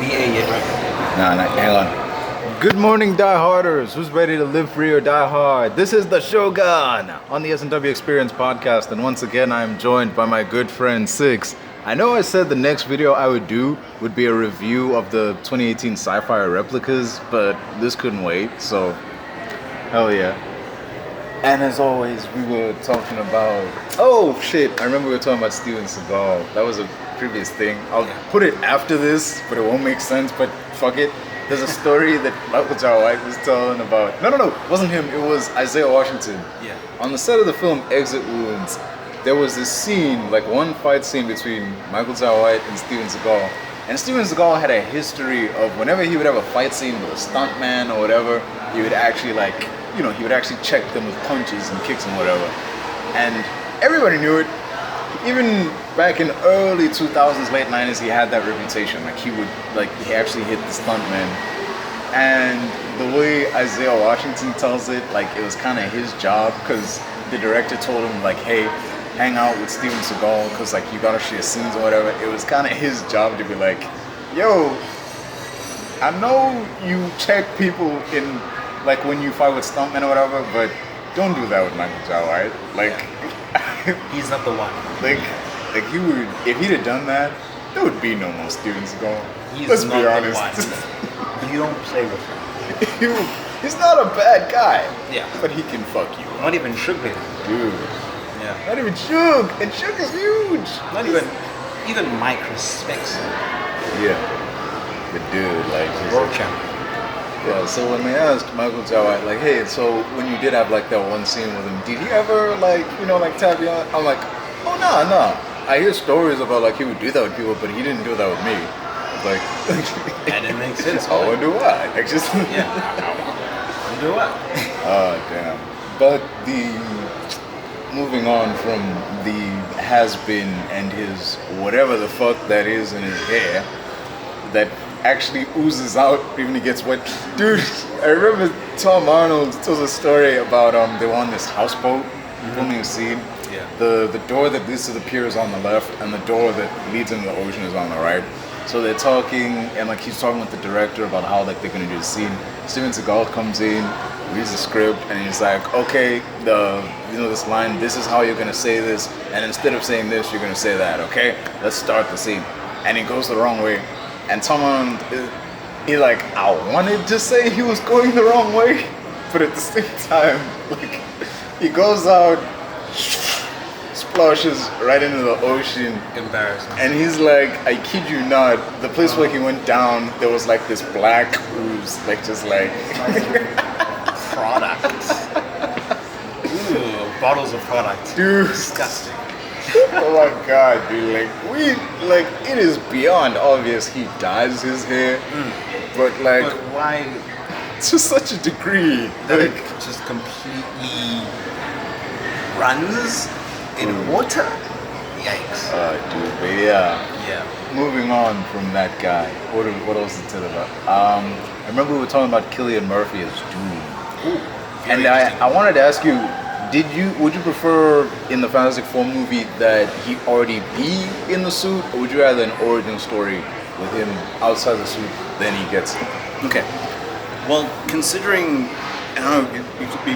BA yet, right? Nah, hang on. Good morning, dieharders. Who's ready to live free or die hard? This is the Shogun on the S&W EXPerience Podcast, and once again, I'm joined by my good friend Syxx. I know I said the next video I would do would be a review of the 2018 sci-fi replicas, but this couldn't wait, so hell yeah. And as always, we were talking about... Oh, shit. I remember we were talking about Steven Segal. That was a previous thing. I'll put it after this, but it won't make sense, but fuck it. There's a story that Michael J. White was telling about... No. It wasn't him. It was Isaiah Washington. Yeah. On the set of the film Exit Wounds, there was this scene, like one fight scene between Michael J. White and Steven Segal. And Steven Segal had a history of whenever he would have a fight scene with a stuntman or whatever, he would actually he would actually check them with punches and kicks and whatever. And everybody knew it. Even back in early 2000s, late 90s, he had that reputation. Like he actually hit the stuntman. And the way Isaiah Washington tells it, like it was kind of his job because the director told him like, hey, hang out with Steven Segal because like you gotta share scenes or whatever. It was kind of his job to be like, yo, I know you check people in like when you fight with stuntmen or whatever, but don't do that with Michael J. White. Like, he's not the one. Like he would, if he'd have done that, there would be no more Steven Segal. He's Let's not be honest. The one. You don't play with him. He's not a bad guy. Yeah. But he can fuck you. Not even Shogun. Dude. Yeah. Not even Shug. And Shug is huge. Not even Mike respects him. Yeah. The dude, like he's World champion. Yeah, so when they asked Michael J. White, like, hey, so when you did have like that one scene with him, did he ever like tap you on? I'm like, oh no. I hear stories about like he would do that with people, but he didn't do that with me. Like that didn't make sense. I wonder why. Like just yeah. I wonder why. Oh damn. But moving on from the has-been and his whatever the fuck that is in his hair that actually oozes out even he gets wet. Dude, I remember Tom Arnold tells a story about they were on this houseboat filming a scene. Yeah. The door that leads to the pier is on the left and the door that leads into the ocean is on the right. So they're talking and like he's talking with the director about how like they're gonna do the scene. Steven Seagal comes in, reads the script, and he's like, okay, this line, this is how you're gonna say this, and instead of saying this, you're gonna say that, okay? Let's start the scene. And he goes the wrong way. And Tom Arnold, he like, I wanted to say he was going the wrong way, but at the same time, like, he goes out, splashes right into the ocean. Embarrassing. And he's like, I kid you not, the place where he went down, there was like this black ooze, like just like... Product. Ooh, bottles of product. Dude. Disgusting. Oh my god, dude, it is beyond obvious he dyes his hair, but why? To such a degree, That it just completely runs in water? Yikes. Dude, but yeah. Moving on from that guy, what else to tell about? I remember we were talking about Cillian Murphy as Doom. Ooh, And I wanted to ask you, would you prefer in the Fantastic Four movie that he already be in the suit, or would you rather an origin story with him outside the suit, then he gets it? Okay. Well, considering, I don't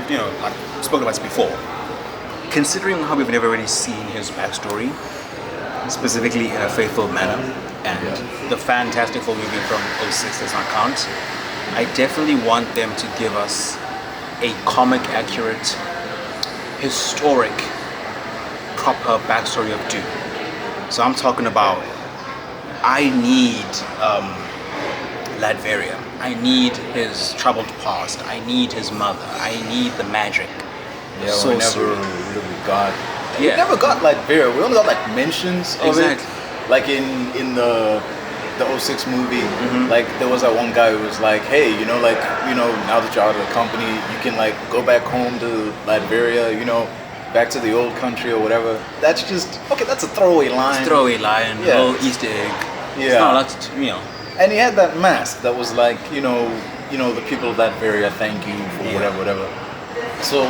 know, I've spoken about this before. Considering how we've never really seen his backstory, specifically in a faithful manner, and the Fantastic Four movie from 2006 does not count, I definitely want them to give us a comic-accurate, historic, proper backstory of Doom. So I'm talking about, I need Latveria. I need his troubled past. I need his mother. I need the magic. Yeah, so we never really got. Yeah. We never got Latveria. We only got like mentions of it. Like in the 06 movie, like there was that one guy who was like, hey, now that you're out of the company, you can like go back home to Latveria, back to the old country or whatever. That's just that's a throwaway line. It's a throwaway line, a little Easter egg. Yeah. No, that's And he had that mask that was like, the people of Latveria thank you for whatever. So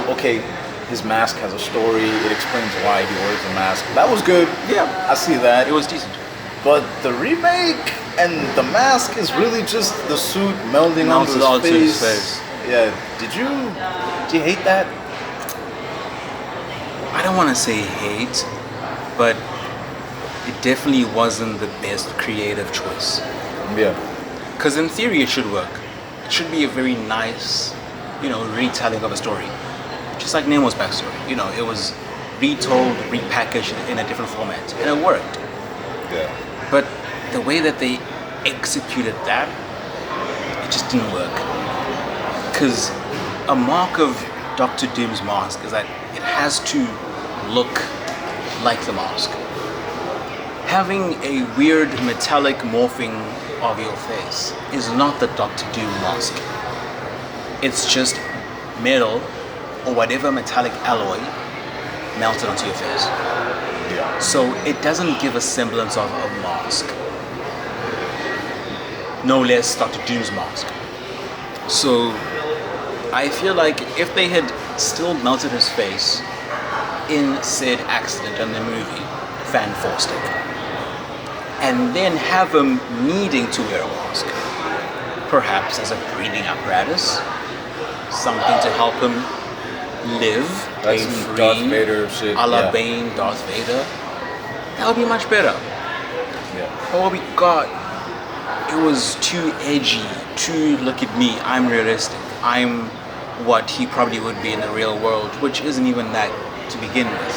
his mask has a story. It explains why he wears the mask. That was good. Yeah, I see that. it was decent. But the remake and the mask is really just the suit melding onto his face. Yeah. Did you hate that? I don't want to say hate, but it definitely wasn't the best creative choice. Yeah. Because in theory it should work. It should be a very nice, retelling of a story. Just like Nemo's backstory. It was retold, repackaged in a different format, and it worked. Yeah. But the way that they executed that, it just didn't work. Because a mark of Dr. Doom's mask is that it has to look like the mask. Having a weird metallic morphing of your face is not the Dr. Doom mask. It's just metal or whatever metallic alloy melted onto your face. Yeah. So it doesn't give a semblance of a mask. No less Dr. Doom's mask. So I feel like if they had still melted his face in said accident in the movie Fant4stic, and then have him needing to wear a mask, perhaps as a breathing apparatus, something to help him live pain-free, Darth Vader shit. a la Bane, Darth Vader, that would be much better. Yeah. But what we got, it was too edgy, too look at me, I'm realistic, I'm what he probably would be in the real world, which isn't even that to begin with.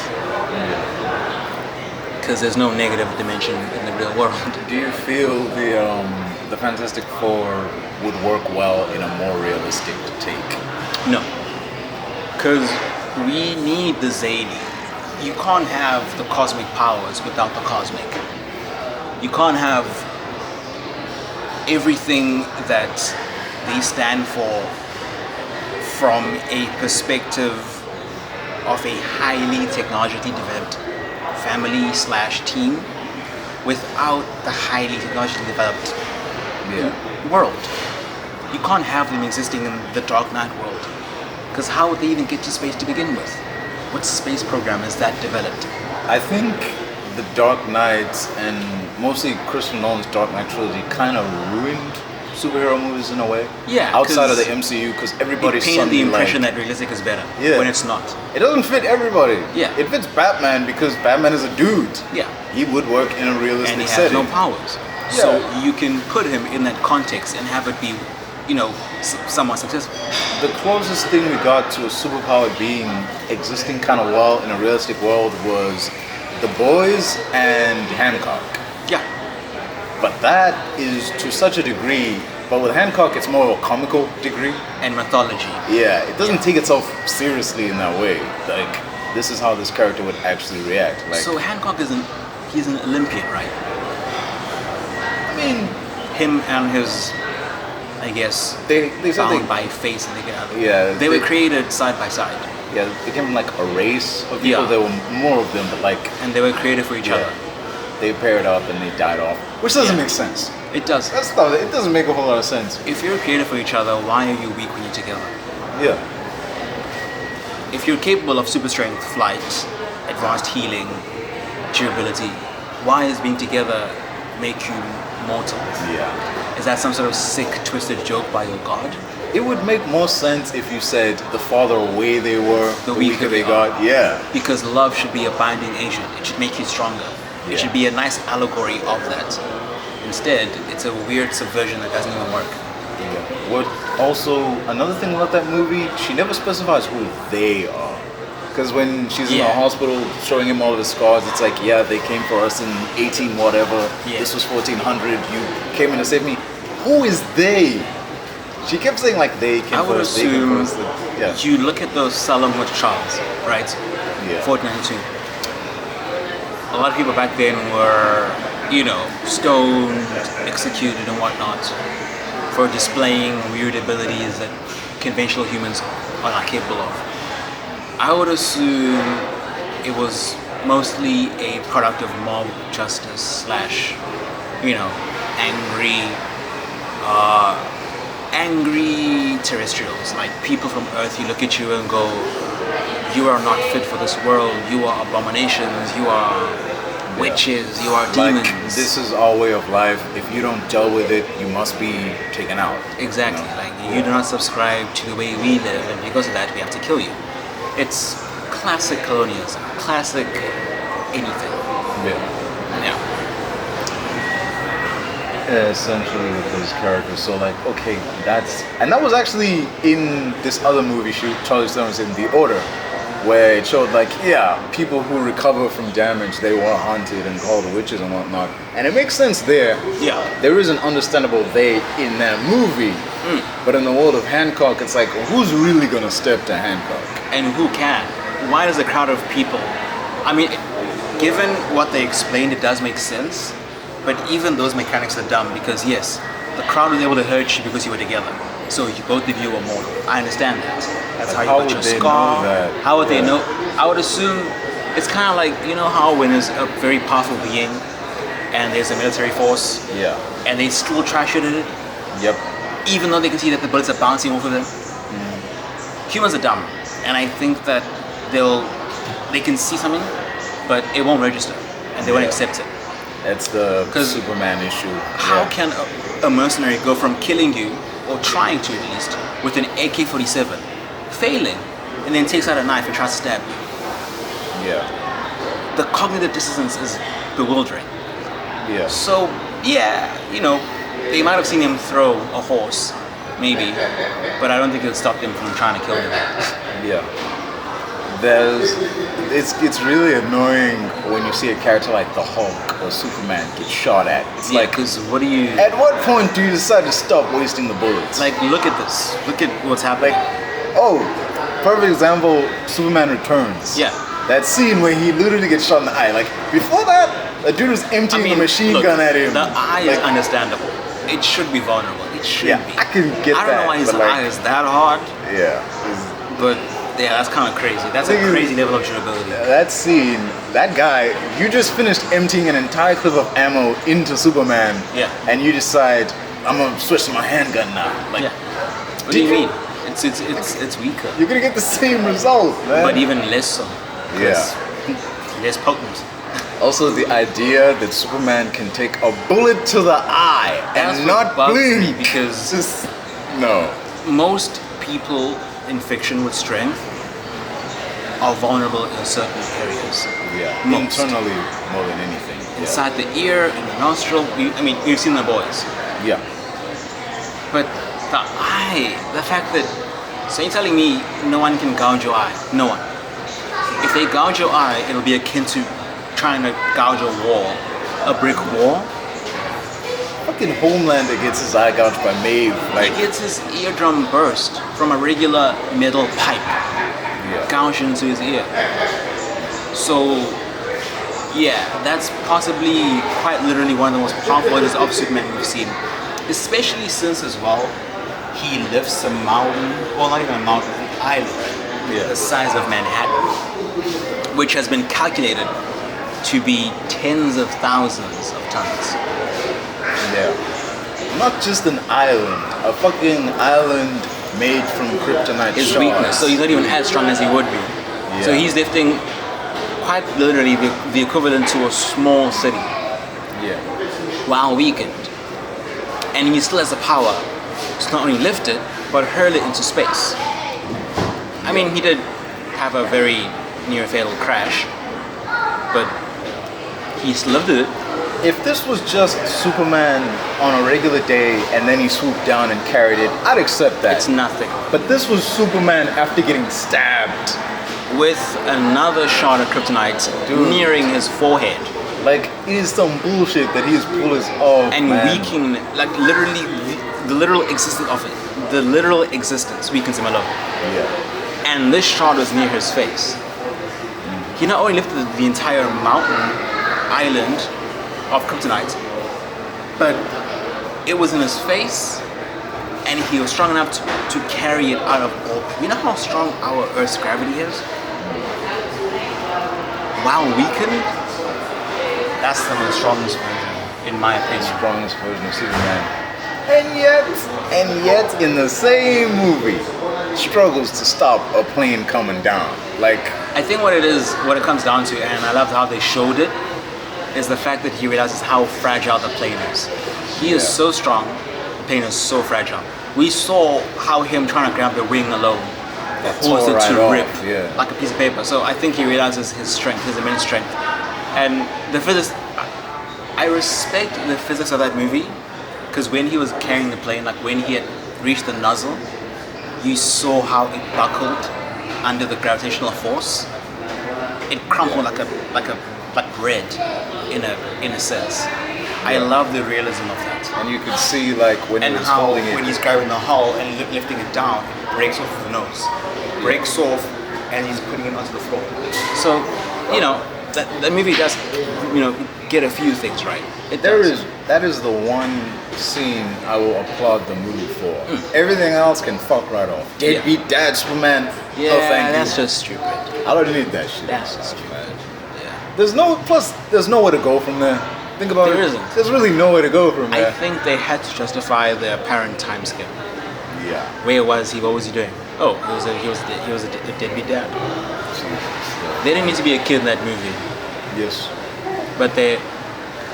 Because there's no negative dimension in the real world. Do you feel the Fantastic Four would work well in a more realistic take? No. Because we need the Zany. You can't have the cosmic powers without the cosmic. You can't have everything that they stand for from a perspective of a highly technologically developed family/team without the highly technologically developed world. You can't have them existing in the Dark Knight world, because how would they even get to space to begin with? What space program is that developed? I think the Dark Knight and mostly Christopher Nolan's Dark Knight trilogy kind of ruined superhero movies in a way. Yeah, outside of the MCU, because everybody's painted the impression that realistic is better when it's not. It doesn't fit everybody. Yeah. It fits Batman because Batman is a dude. Yeah. He would work in a realistic and he setting. has no powers. Yeah. So you can put him in that context and have it be, somewhat successful. The closest thing we got to a superpowered being existing kind of well in a realistic world was The Boys and Hancock. Yeah. But that is to such a degree, but with Hancock it's more of a comical degree. And mythology. Yeah, it doesn't take itself seriously in that way. Like, this is how this character would actually react. Like, So Hancock he's an Olympian, right? I mean, Him and his, I guess, they said bound by face and they get out of it. Yeah, They were created side by side. Yeah, they came from like a race of people. Yeah. There were more of them, but like And they were created for each other. they paired up and they died off, which doesn't make sense. It does. It doesn't make a whole lot of sense. If you're created for each other, why are you weak when you're together? Yeah. If you're capable of super strength, flight, advanced healing, durability, why does being together make you mortal? Yeah. Is that some sort of sick, twisted joke by your god? It would make more sense if you said the farther away they were, the weaker they are. got. Yeah. Because love should be a binding agent. It should make you stronger. Yeah. It should be a nice allegory of that. Instead, it's a weird subversion that doesn't even work. What also, another thing about that movie, she never specifies who they are. Because when she's in the hospital showing him all of the scars, it's like, yeah, they came for us in 18 whatever. Yeah. This was 1400. You came in to save me. Who is they? She kept saying like they came I would first, they came assume first. Yeah. you look at those Salem witch trials, right? Yeah. 1492. A lot of people back then were, stoned, executed and whatnot for displaying weird abilities that conventional humans are not capable of. I would assume it was mostly a product of mob justice / angry terrestrials, like people from Earth. You look at you and go, you are not fit for this world, you are abominations, you are witches, you are Like, demons. this is our way of life. If you don't deal with it, you must be taken out. Exactly. Like, you do not subscribe to the way we live, and because of that, we have to kill you. It's classic colonialism, classic anything. Yeah. Yeah. Essentially with those characters. So like, okay, that was actually in this other movie shoot, Charlie Stone's in The Order, where it showed like, yeah, people who recover from damage, they were haunted and called witches and whatnot. And it makes sense there. Yeah. There is an understandable they in that movie. But in the world of Hancock, it's like, who's really gonna step to Hancock? And who can? Why does a crowd of people? I mean, given what they explained, it does make sense. But even those mechanics are dumb because yes, the crowd was able to hurt you because you were together. So you both of you were mortal. I understand that. That's how you got your scar. How would they know? I would assume it's kind of like, you know how when there's a very powerful being and there's a military force and they still try shit at it? Yep. Even though they can see that the bullets are bouncing off of them? Humans are dumb. And I think that they can see something, but it won't register and they won't accept it. That's the Superman issue. How can a mercenary go from killing you, or trying to at least, with an AK-47, failing, and then takes out a knife and tries to stab you? Yeah. The cognitive dissonance is bewildering. Yeah. So, yeah, you know, they might have seen him throw a horse, maybe, but I don't think it would stop them from trying to kill him. Yeah. It's really annoying when you see a character like the Hulk or Superman get shot at. It's like, because what do you... At what point do you decide to stop wasting the bullets? Like, look at this. Look at what's happening. Perfect example, Superman Returns. Yeah. That scene where he literally gets shot in the eye. Like, before that, a dude was emptying a machine gun at him. The eye is understandable. It should be vulnerable. It should be. I can get that. I don't know why his eye is that hard. Yeah. But yeah, that's kind of crazy. That's a crazy level of durability. That scene, that guy, you just finished emptying an entire clip of ammo into Superman. Yeah. And you decide, I'm gonna switch to my handgun now. Like, what do you mean? It's weaker. You're gonna get the same result, man. But even less so. Yeah. Less potent. Also, the idea that Superman can take a bullet to the eye and not blink, because just no. Most people in fiction with strength are vulnerable in certain areas. Yeah, most. Internally more than anything. Inside the ear and the nostril. You've seen The Boys. Yeah. But the eye, the fact that, so you're telling me no one can gouge your eye? No one. If they gouge your eye, it'll be akin to trying to gouge a wall, a brick wall. Fucking Homelander gets his eye gouged by Maeve. Like, he gets his eardrum burst from a regular metal pipe, gouged into his ear. So, yeah, that's possibly quite literally one of the most powerful ways of Superman we've seen. Especially since, as well, he lifts a mountain, well, not even a mountain, an island, the size of Manhattan, which has been calculated to be tens of thousands of tons. Yeah. Not just an island, a fucking island made from kryptonite His shards. weakness, so he's not even as strong as he would be. Yeah. So he's lifting quite literally the equivalent to a small city. Yeah. While weakened. And he still has the power to not only lift it, but hurl it into space. I mean, he did have a very near fatal crash, but he still lived it. If this was just Superman on a regular day and then he swooped down and carried it, I'd accept that. It's nothing. But this was Superman after getting stabbed. With another shot of kryptonite nearing his forehead. Like, it is some bullshit that he's pulling off, and man. weakening, like literally, the literal existence of it. The literal existence weakens him alone. Yeah. And this shot was near his face. He not only lifted the entire mountain, island of kryptonite, but it was in his face, and he was strong enough to carry it out of orbit. You know how strong our Earth's gravity is? While weakened, that's the most strongest version, in my opinion. Strongest version of Superman. And yet, in the same movie, struggles to stop a plane coming down. Like, I think what it comes down to, and I loved how they showed it, is the fact that he realizes how fragile the plane is. He is so strong, the plane is so fragile. We saw how him trying to grab the wing alone caused it to rip like a piece of paper. So I think he realizes his strength, his immense strength. And the physics, I respect the physics of that movie, because when he was carrying the plane, like when he had reached the nozzle, you saw how it buckled under the gravitational force. It crumpled like bread in a sense. I love the realism of that. And you could see like when he was holding it. When he's grabbing the hull and lifting it down, it breaks off of the nose. Breaks off and he's putting it onto the floor. So, you know, that movie does, you know, get a few things right. That is the one scene I will applaud the movie for. Everything else can fuck right off. Deadbeat dad, Superman. Yeah, oh, thank you. That's just stupid. I don't need that shit. That's just stupid. Yeah. There's nowhere to go from there. Think about it. There isn't. There's really nowhere to go from there. I think they had to justify the apparent time skip. Yeah. Where was he? What was he doing? Oh, he was a deadbeat dad. There didn't need to be a kid in that movie. Yes. But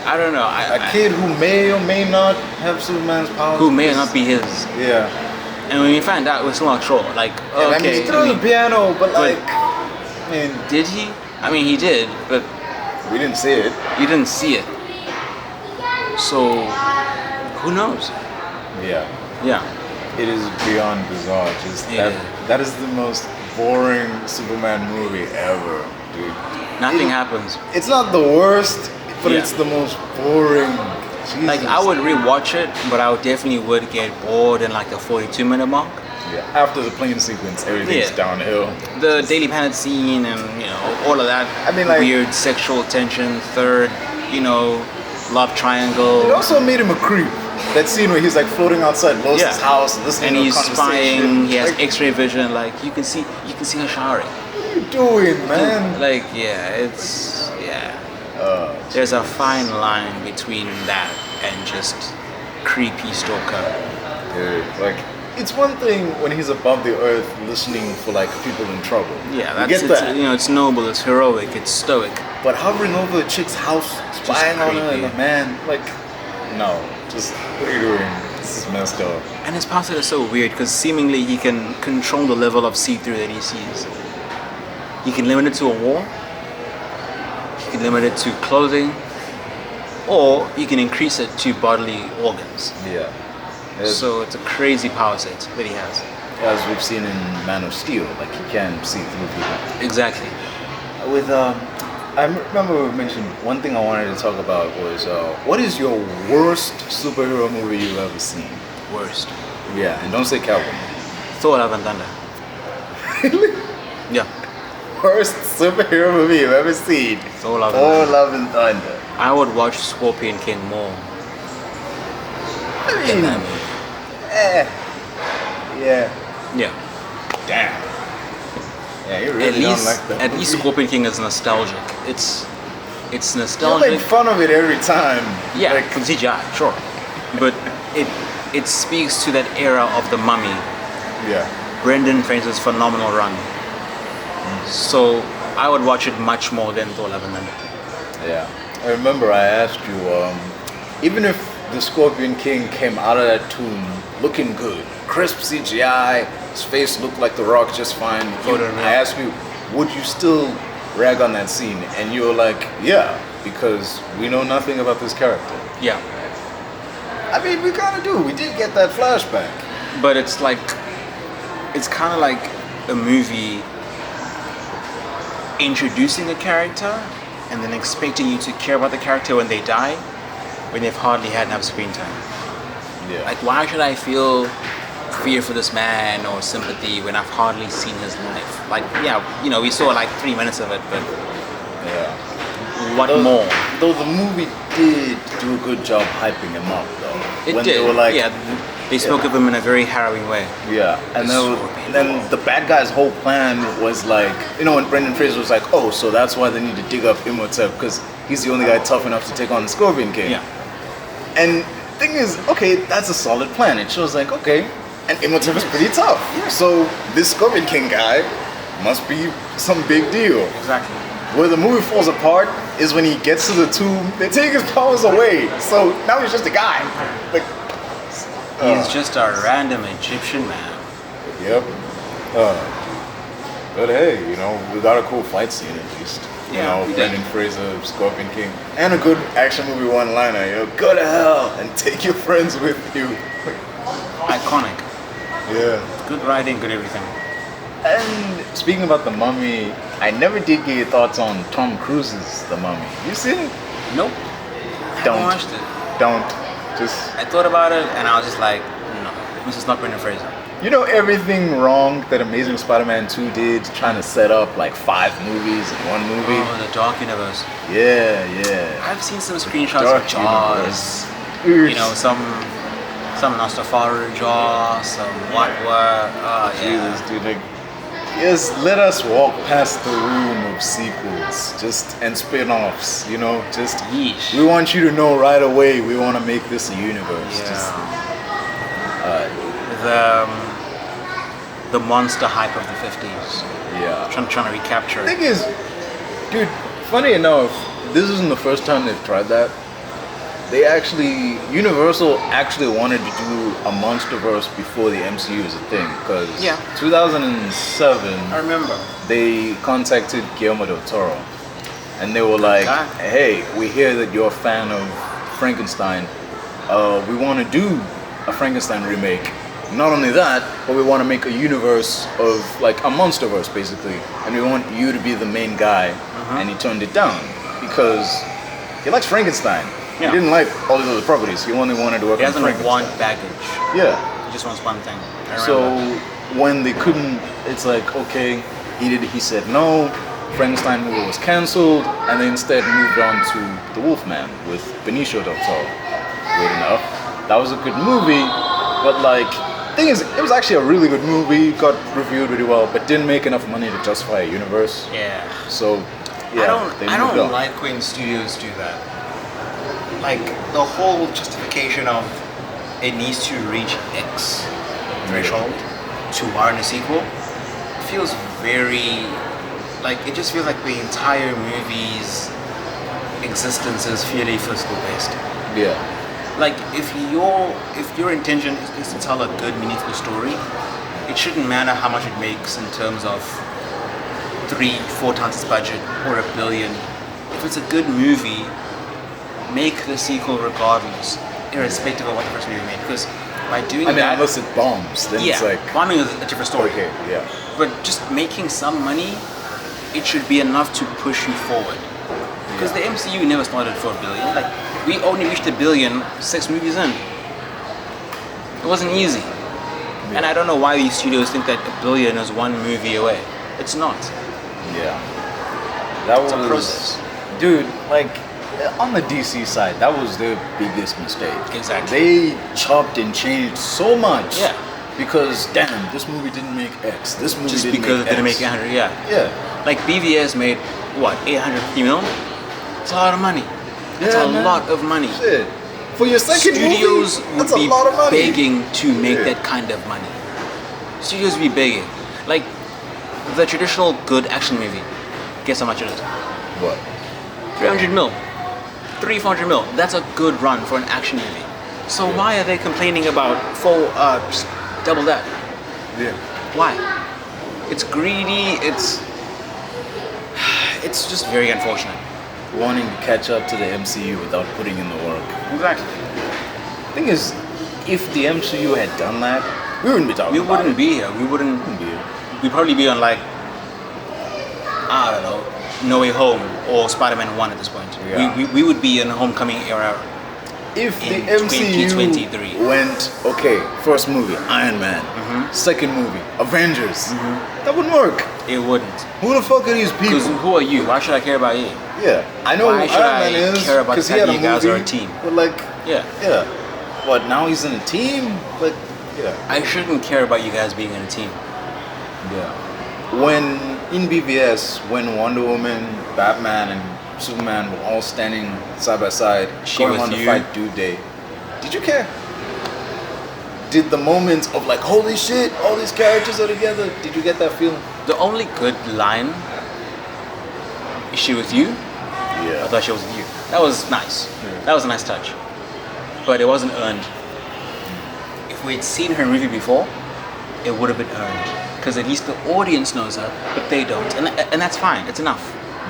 I don't know. A kid who may or may not have Superman's powers. Who may not be his. Yeah. And when we find out, we're still not sure. Like, okay. I mean, he threw the piano, but like, I mean, did he? I mean, he did, but we didn't see it. You didn't see it. So, who knows? Yeah. Yeah. It is beyond bizarre. Just that is the most boring Superman movie ever, dude. Nothing happens. It's not the worst, but it's the most boring. Jesus. Like, I would rewatch it, but I definitely would get bored in like the 42-minute mark. Yeah. After the plane sequence, everything's downhill. The Daily Planet scene and, you know, all of that. I mean, like, weird sexual tension, third, you know, love triangle. It also made him a creep. That scene where he's like floating outside Lois's house, listening to a conversation. Spying. He has X-ray vision. Like you can see her showering. What are you doing, man? Like there's a fine line between that and just creepy stalker. Dude, like it's one thing when he's above the earth listening for like people in trouble. Yeah, that's that. You know, it's noble, it's heroic, it's stoic. But hovering over a chick's house, spying on her, and a man, like, no. Just, what are you doing? This is messed up. And his password is so weird because seemingly he can control the level of see-through that he sees. He can limit it to a wall, he can limit it to clothing, or he can increase it to bodily organs. Yeah. So it's a crazy power set that he has. As we've seen in Man of Steel, like he can see through people. Exactly. With I remember we mentioned one thing I wanted to talk about was what is your worst superhero movie you've ever seen? Worst. Yeah, and don't say cowboy. Thor: Love and Thunder. Really? Yeah. Worst superhero movie you've ever seen? Thor: Love and Thunder. I would watch Scorpion King more. I mean, yeah. Yeah. Damn. Yeah, you really don't like that. At least Scorpion King is nostalgic. It's nostalgic. You make fun of it every time. Yeah, like, from CGI, sure. But it speaks to that era of the Mummy. Yeah. Brendan Fraser's phenomenal run. So I would watch it much more than Thor: Love and Thunder. Yeah. I remember I asked you, even if the Scorpion King came out of that tomb looking good, crisp CGI, his face looked like The Rock just fine. I asked you, would you still rag on that scene? And you were like, yeah, because we know nothing about this character. Yeah. I mean, we kind of do. We did get that flashback. But it's kind of like a movie introducing a character and then expecting you to care about the character when they die, when they've hardly had enough screen time. Yeah. Like, why should I feel fear for this man or sympathy when I've hardly seen his life? Like, yeah, you know, we saw like 3 minutes of it, but what more? Though the movie did do a good job hyping him up, though. It did. They were like, they spoke of him in a very harrowing way. Yeah, and then the bad guy's whole plan was like, you know, when Brendan Fraser was like, oh, so that's why they need to dig up Imhotep because he's the only guy tough enough to take on the Scorpion King. Yeah. And thing is, okay, that's a solid plan. It shows like, okay, and Imhotep is pretty tough. Yeah. So this Scorpion King guy must be some big deal. Exactly. Where the movie falls apart is when he gets to the tomb. They take his powers away, so now he's just a guy. Like, He's just a random Egyptian man. Yep. But hey, we got a cool fight scene at least. Yeah, we did. Brendan Fraser, Scorpion King, and a good action movie one-liner. Go to hell and take your friends with you. Iconic. Yeah. Good writing, good everything. And speaking about The Mummy, I never did get your thoughts on Tom Cruise's The Mummy. You seen it? Nope. I haven't watched it. Don't. Just. I thought about it and I was just like, no, this is not Brendan Fraser. Everything wrong that Amazing Spider-Man 2 did, trying to set up like 5 movies in one movie. Oh, the Dark Universe. Yeah. I've seen some screenshots of Jaws. Some Nostafaru Jaws, some what were. Jesus, dude, yes, let us walk past the room of sequels, and spin-offs. Yeesh. We want you to know right away. We want to make this a universe. The monster hype of the 50s. Yeah. Trying to recapture The it. thing is, dude, funny enough, this isn't the first time they've tried that. Universal actually wanted to do a Monsterverse before the MCU was a thing, because 2007, I remember. they contacted Guillermo del Toro, and they were like, hey, we hear that you're a fan of Frankenstein. We want to do a Frankenstein remake. Not only that, but we want to make a universe of, like, a Monsterverse, basically, and we want you to be the main guy. And he turned it down, because he likes Frankenstein. Yeah. He didn't like all these other properties. He only wanted to work on Frankenstein. He doesn't want baggage. Yeah. He just wants one thing. So when they couldn't, it's like, okay, he said no. Frankenstein movie was cancelled, and they instead moved on to The Wolfman with Benicio del Toro. Weird enough, that was a good movie, but thing is, it was actually a really good movie. Got reviewed really well, but didn't make enough money to justify a universe. Yeah. So yeah, I don't like when studios do that. Like the whole justification of it needs to reach X threshold to warrant a sequel feels very it just feels like the entire movie's existence is purely fiscal based. Yeah. Like if your intention is to tell a good, meaningful story, it shouldn't matter how much it makes in terms of 3-4 times its budget or $1 billion. If it's a good movie, make the sequel regardless, irrespective of what the first movie made. Because by doing that, unless it bombs, then it's like bombing is a different story. Okay, yeah. But just making some money, it should be enough to push you forward. Because the MCU never started for $1 billion. Like we only reached $1 billion 6 movies in. It wasn't easy. And I don't know why these studios think that $1 billion is one movie away. It's not. Yeah. That was a process. Dude, on the DC side, that was their biggest mistake. Exactly. They chopped and changed so much. Yeah. Because damn, this movie didn't make X. This movie just didn't because make it didn't X. make 100, yeah. Yeah. Like BvS made what, 850 mil? It's a lot of money. It's a lot of money. Shit. For your second Studios movie, would that's be a lot of money. begging to make that kind of money. Studios would be begging. Like the traditional good action movie. Guess how much it is? What? 300 mil. 300-400 mil. That's a good run for an action movie. So why are they complaining about just double that? Yeah. Why? It's greedy. It's just very unfortunate. Wanting to catch up to the MCU without putting in the work. Exactly. Thing is, if the MCU had done that, we wouldn't be talking about it. We wouldn't be here. We wouldn't be here. We'd probably be on I don't know, No Way Home or Spider-Man 1 at this point. Yeah. We would be in the Homecoming era. If the in MCU 2023. went, okay, first movie, Iron Man. Second movie, Avengers. That wouldn't work. It wouldn't. Who the fuck are these people? Because who are you? Why should I care about you? Yeah, I know Why who should Iron I Man is care about because the he fact had a that you guys movie. are a team? But Yeah. What, now he's in a team? But yeah. I shouldn't care about you guys being in a team. Yeah. When in BvS, when Wonder Woman, Batman, and Superman were all standing side by side, going on to fight Doomsday, did you care? Did the moments of holy shit, all these characters are together, did you get that feeling? The only good line Is she with you? Yeah. I thought she was with you. That was nice. That was a nice touch. But it wasn't earned. If we had seen her in a movie before, it would have been earned. Because at least the audience knows her, but they don't. And that's fine. It's enough.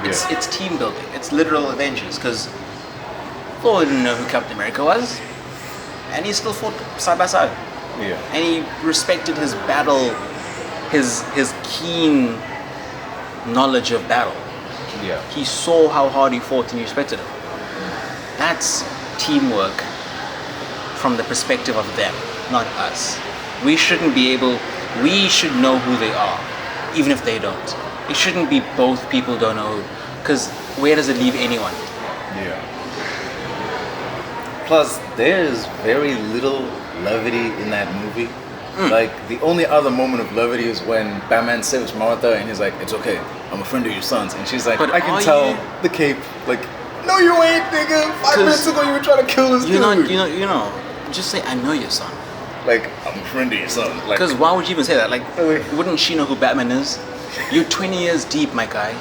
It's team building. It's literal Avengers. Because Thor didn't know who Captain America was. And he still fought side by side. Yeah. And he respected his battle, his keen knowledge of battle. Yeah. He saw how hard he fought and he respected it. That's teamwork from the perspective of them, not us. We should know who they are, even if they don't. It shouldn't be both people don't know, because where does it leave anyone? Yeah. Plus, there's very little levity in that movie. Like, the only other moment of levity is when Batman saves Martha and he's like, it's okay, I'm a friend of your son's. And she's like, But I can are tell you- the cape. Like, no you ain't, nigga. 5 minutes ago you were trying to kill this dude. You know, just say, I know your son. Like, I'm a friend of your son. Like, Because why would you even say that? Like, Really? wouldn't she know who Batman is? You're 20 years deep, my guy.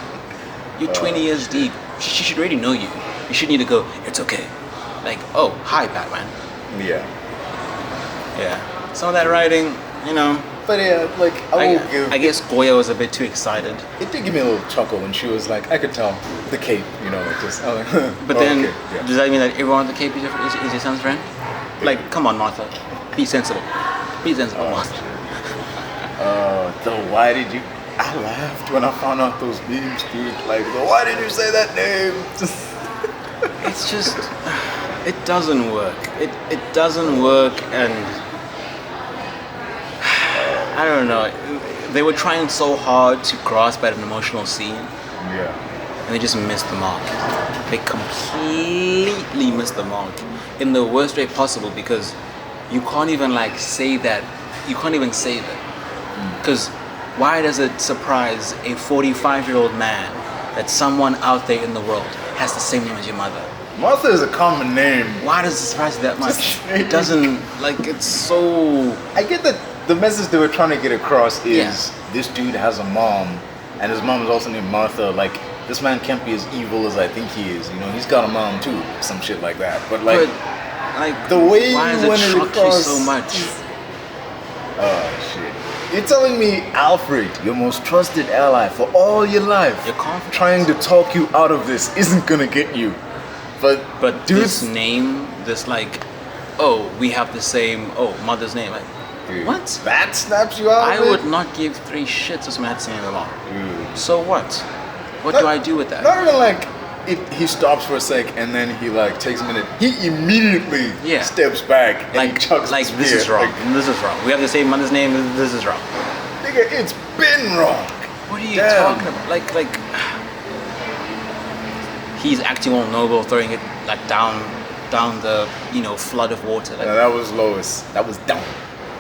You're 20 years deep. She should already know you. You should need to go, it's okay. Like, oh, hi, Batman. yeah. Yeah. Some of that writing, you know, But yeah, like, I guess Goya was a bit too excited. It did give me a little chuckle when she was like, I could tell the cape, you know, like just. But then, does that mean that everyone at the Cape is your son's friend? Like, come on, Martha. Be sensible. Be sensible, Martha. Why did you? I laughed when I found out those memes, dude. Like, why did you say that name? It's just, it doesn't work. It doesn't work, and I don't know. They were trying so hard to grasp at an emotional scene, Yeah. and they just missed the mark. They completely missed the mark in the worst way possible, because you can't even like say that. You can't even say that. Because why does it surprise a 45-year-old man that someone out there in the world has the same name as your mother? Martha is a common name. Why does it surprise you that much? It doesn't, like, it's so... I get that the message they were trying to get across is this dude has a mom, and his mom is also named Martha. Like, this man can't be as evil as I think he is. You know, he's got a mom too, some shit like that. But like, the way why you does went it shock you across so much? Oh shit. You're telling me Alfred, your most trusted ally for all your life, Your confidence. trying to talk you out of this isn't gonna get you. But this name, this like, oh, we have the same, mother's name. Like, dude, what? that snaps you out I of it? would not give 3 shits if someone had the same name along. Dude. So what? What do I do with that? Not even like he stops for a sec and then he like takes a minute. He immediately steps back and he chucks like the this spear. is wrong. Like, This is wrong. We have the same mother's name. This is wrong. nigga, it's been wrong. What are you talking about? Like, he's acting all noble, throwing it like down the flood of water. Like, No, that was Lois. That was dumb.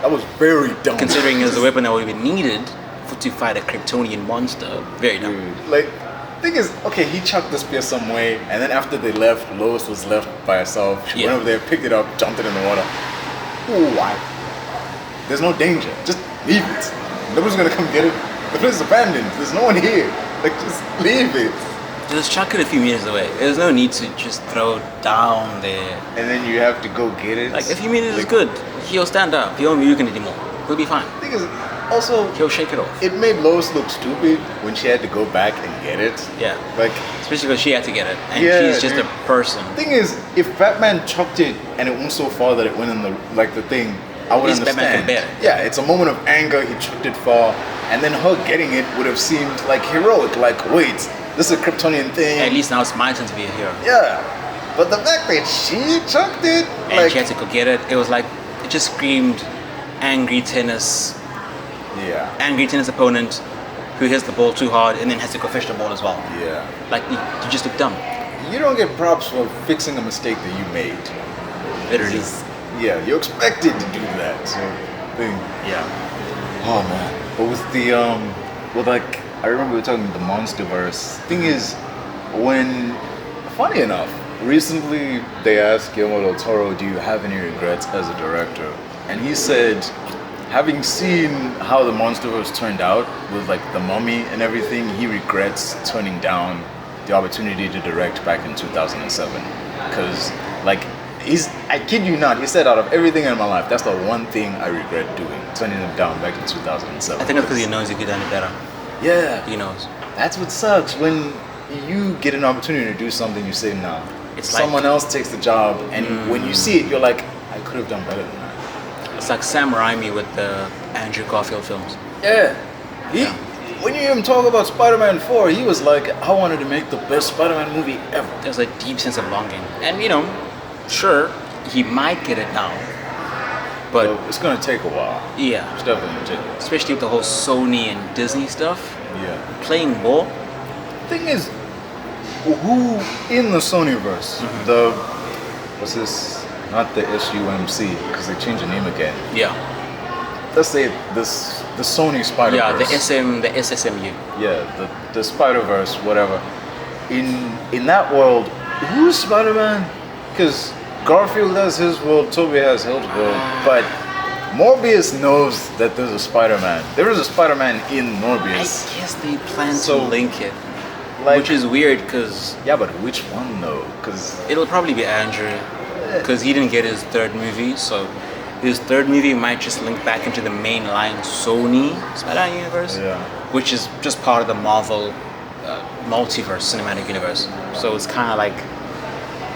That was very dumb. considering it was a weapon that would have been needed to fight a Kryptonian monster, very dumb. Dude, like, thing is, okay, he chucked the spear some way, and then after they left, Lois was left by herself. She went over there, picked it up, jumped it in the water. Why? There's no danger. Just leave it. Nobody's gonna come get it. The place is abandoned. There's no one here. Like, just leave it. Just chuck it a few meters away. There's no need to just throw it down there. And then you have to go get it. Like, a few meters is good. He'll stand up. He won't be looking anymore. He'll be fine. Thing is, also, He'll shake it off. it made Lois look stupid when she had to go back and get it. Yeah. Like, Especially because she had to get it. And Yeah, she's just dude. a person. thing is, if Batman chucked it and it went so far that it went in the thing, I would At least Batman understand. can bear it. Yeah, it's a moment of anger. He chucked it far, and then her getting it would have seemed like heroic. Like, wait, this is a Kryptonian thing. At least now it's my turn to be a hero. Yeah, but the fact that she chucked it, And like, she had to go get it. It was like, it just screamed angry tennis opponent who hits the ball too hard and then has to go fish the ball as well. yeah, Like, you just look dumb. you don't get props for fixing a mistake that you made. Literally. Yeah, you're expected to do that. So, thing. Yeah. Oh man. But with the like, I remember we were talking the Monsterverse. Thing is, funny enough, recently they asked Guillermo del Toro, do you have any regrets as a director? And he said, having seen how the Monsterverse turned out with like the mummy and everything, he regrets turning down the opportunity to direct back in 2007. Because, like, I kid you not, he said out of everything in my life, that's the one thing I regret doing, turning him down back in 2007. I think it's because he knows he could have done it better. Yeah. He knows. That's what sucks. When you get an opportunity to do something, you say, nah. It's someone like, else takes the job, and when you see it, you're like, I could have done better than that. It's like Sam Raimi with the Andrew Garfield films. Yeah. When you hear him talk about Spider-Man 4, he was like, I wanted to make the best Spider-Man movie ever. There's a deep sense of longing. And, you know, sure, he might get it now. But so it's going to take a while. Yeah. It's definitely going to take a while. Especially with the whole Sony and Disney stuff. Yeah. Playing ball. Thing is, who in the Sonyverse, what's this? Not the SUMC, because they changed the name again. Yeah. Let's say the Sony Spider-Verse. Yeah, the SSMU. Yeah, the Spider-Verse, whatever. In that world, who's Spider-Man? Because Garfield has his world, Tobey has his world, but Morbius knows that there's a Spider-Man. There is a Spider-Man in Morbius. I guess they plan to link it. Like, which is weird because... Yeah, but which one though? Because it'll probably be Andrew. Because he didn't get his third movie, so his third movie might just link back into the mainline Sony Spider-Man universe, which is just part of the Marvel multiverse cinematic universe. So it's kind of like,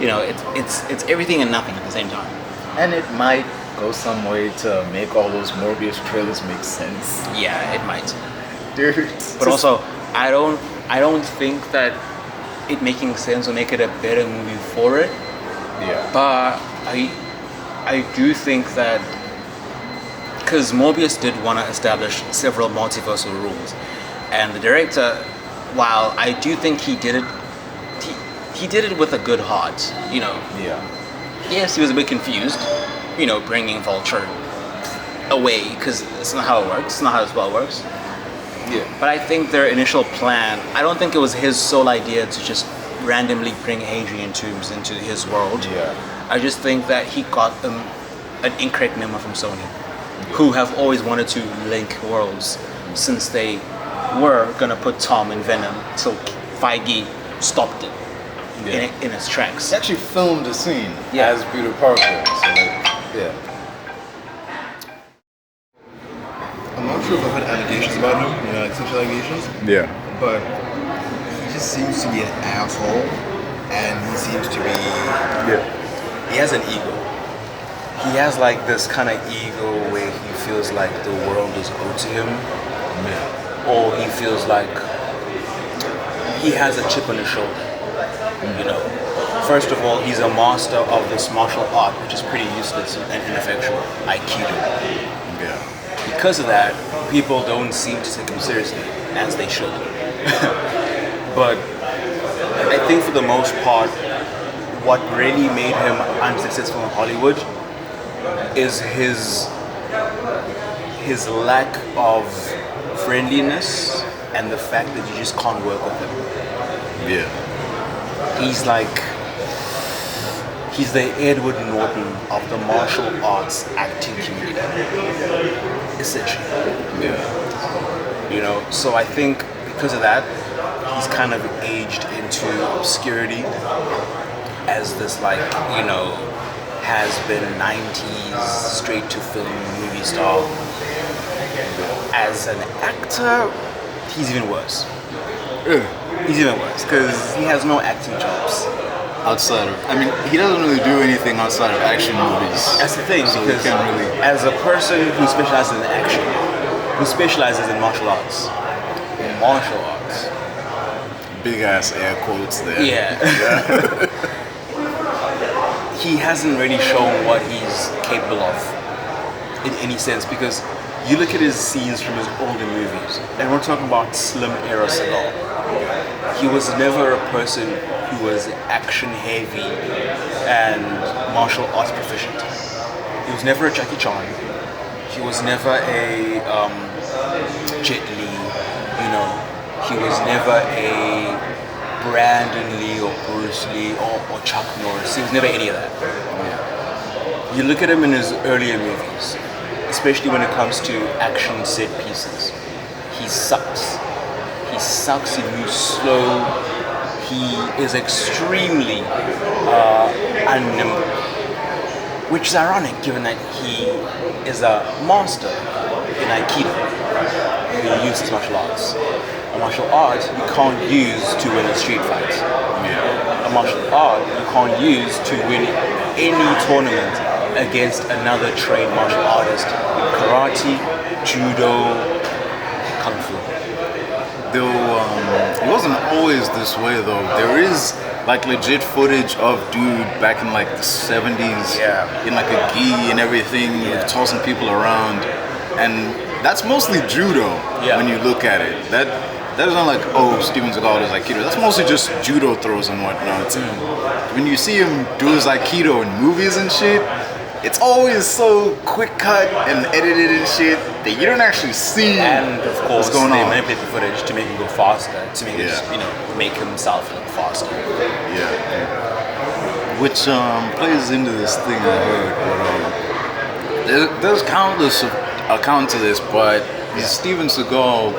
you know, it's everything and nothing at the same time. And it might go some way to make all those Morbius trailers make sense. Yeah, it might, dude. But also, I don't think that it making sense will make it a better movie for it. Yeah. But I do think that because Morbius did want to establish several multiversal rules, and the director, while I do think he did it with a good heart, you know. Yeah. Yes, he was a bit confused, you know, bringing Vulture away because it's not how it works. It's not how the spell works. Yeah. But I think their initial plan, I don't think it was his sole idea to just randomly bring Adrian Toomes into his world. Yeah. I just think that he got an incorrect memo from Sony, who have always wanted to link worlds since they were gonna put Tom in Venom till Feige stopped it in its tracks. He actually filmed a scene as Peter Parker. So like, I'm not sure if I've had allegations about him, you know, like sexual allegations. Yeah. But he just seems to be an asshole, and he seems to be. He has an ego. He has like this kind of ego where he feels like the world is owed to him, or he feels like he has a chip on his shoulder. You know, first of all, he's a master of this martial art, which is pretty useless and ineffectual, Aikido. Yeah. Because of that, people don't seem to take him seriously, as they should. But I think for the most part, what really made him unsuccessful in Hollywood is his lack of friendliness and the fact that you just can't work with him. Yeah. He's the Edward Norton of the martial arts acting community, essentially. Yeah. You know, so I think because of that, he's kind of aged into obscurity as this, like, you know, has been 90s straight to film movie star. As an actor, he's even worse. He's even worse because he has no acting jobs. Outside of, I mean, he doesn't really do anything outside of action movies. That's the thing, so because as a person who specializes in action, who specializes in martial arts, big ass air quotes there. Yeah. He hasn't really shown what he's capable of in any sense, because you look at his scenes from his older movies, and we're talking about Slim era Segal. He was never a person who was action heavy and martial arts proficient. He was never a Jackie Chan. He was never a Jet Li. You know, he was never a Brandon Lee or Bruce Lee or Chuck Norris. He was never any of that. You look at him in his earlier movies, especially when it comes to action set pieces, he sucks. He sucks, he moves slow, he is extremely unnimble, which is ironic given that he is a master in Aikido. He uses martial arts. A martial art you can't use to win a street fight. A martial art you can't use to win any tournament against another trained martial artist in karate, judo, kung fu. Though it wasn't always this way though. There is like legit footage of dude back in like the 70s in like a gi and everything, tossing people around, and that's mostly judo when you look at it. That is not like, oh, Steven Segal does Aikido. That's mostly just judo throws and whatnot. When you see him do his Aikido in movies and shit, it's always so quick cut and edited and shit that you don't actually see what's going on. They manipulate the footage to make it go faster, to make it, make himself look faster. Which plays into this thing I heard. But, there's countless accounts of this, but Steven Segal,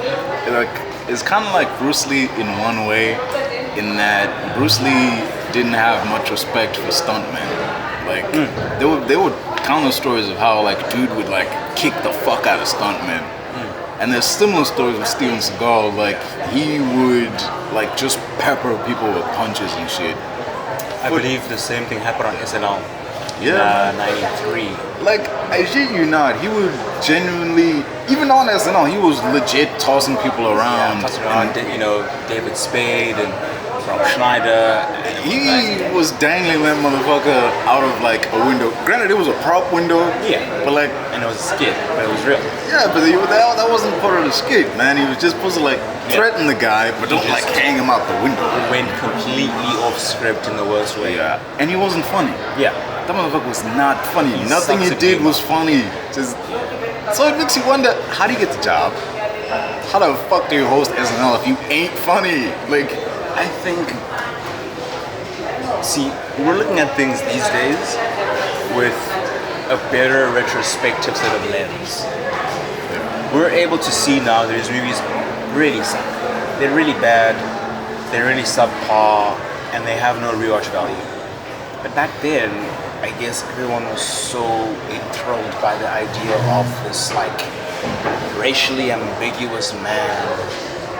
is kind of like Bruce Lee in one way, in that Bruce Lee didn't have much respect for stuntmen. Like there were countless stories of how like dude would like kick the fuck out of stuntmen, and there's similar stories with Steven Segal. Like he would like just pepper people with punches and shit. I believe the same thing happened on S&W. Yeah. 93. Like, I shit you not, he would genuinely, even on S&W, he was legit tossing people around. Tossing around, David Spade and Rob Schneider. He was dangling that motherfucker out of like a window. Granted, it was a prop window. But like, and it was a skit, but it was real. Yeah, but that wasn't part of the skit, man. He was just supposed to like threaten the guy, but don't like hang him out the window. It went completely off script in the worst way. And he wasn't funny. That motherfucker was not funny. Nothing he did was funny. So it makes you wonder, how do you get the job? How the fuck do you host SNL if you ain't funny? Like, I think, we're looking at things these days with a better retrospective set of lens. We're able to see now that his movies really suck. They're really bad, they're really subpar, and they have no rewatch value. But back then, I guess everyone was so enthralled by the idea of this like racially ambiguous man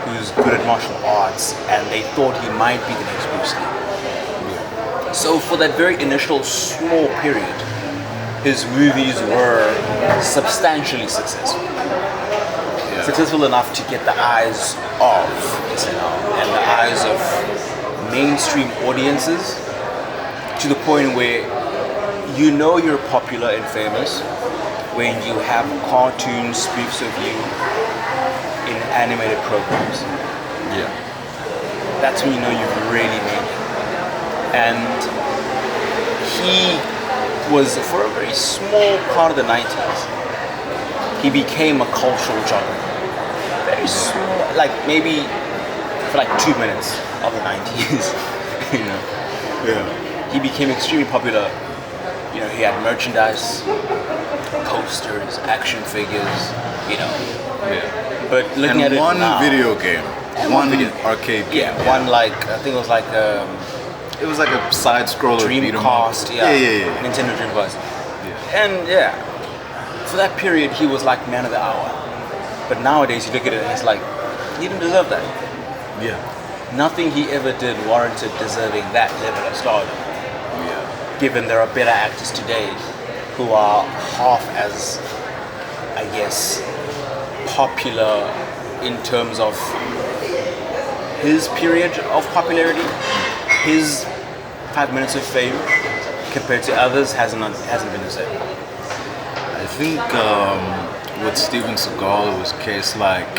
who's good at martial arts, and they thought he might be the next Bruce Lee. So for that very initial small period, his movies were substantially successful. Successful enough to get the eyes of and the eyes of mainstream audiences, to the point where you're popular and famous when you have cartoon spoofs of you in animated programs. That's when you know you've really made it. And he was, for a very small part of the 90s, he became a cultural juggernaut. Very small, like maybe for like 2 minutes of the 90s, He became extremely popular. He had merchandise, posters, action figures, But looking at it one now, video game, one arcade game. One like, I think it was like it was like a side scroller. Dreamcast, Nintendo Dreamcast. And for that period he was like man of the hour. But nowadays you look at it and it's like, he didn't deserve that. Nothing he ever did warranted deserving that level of stardom. Given there are better actors today who are half as, I guess, popular in terms of his period of popularity, his 5 minutes of fame compared to others hasn't been the same. I think with Steven Segal it was a case like,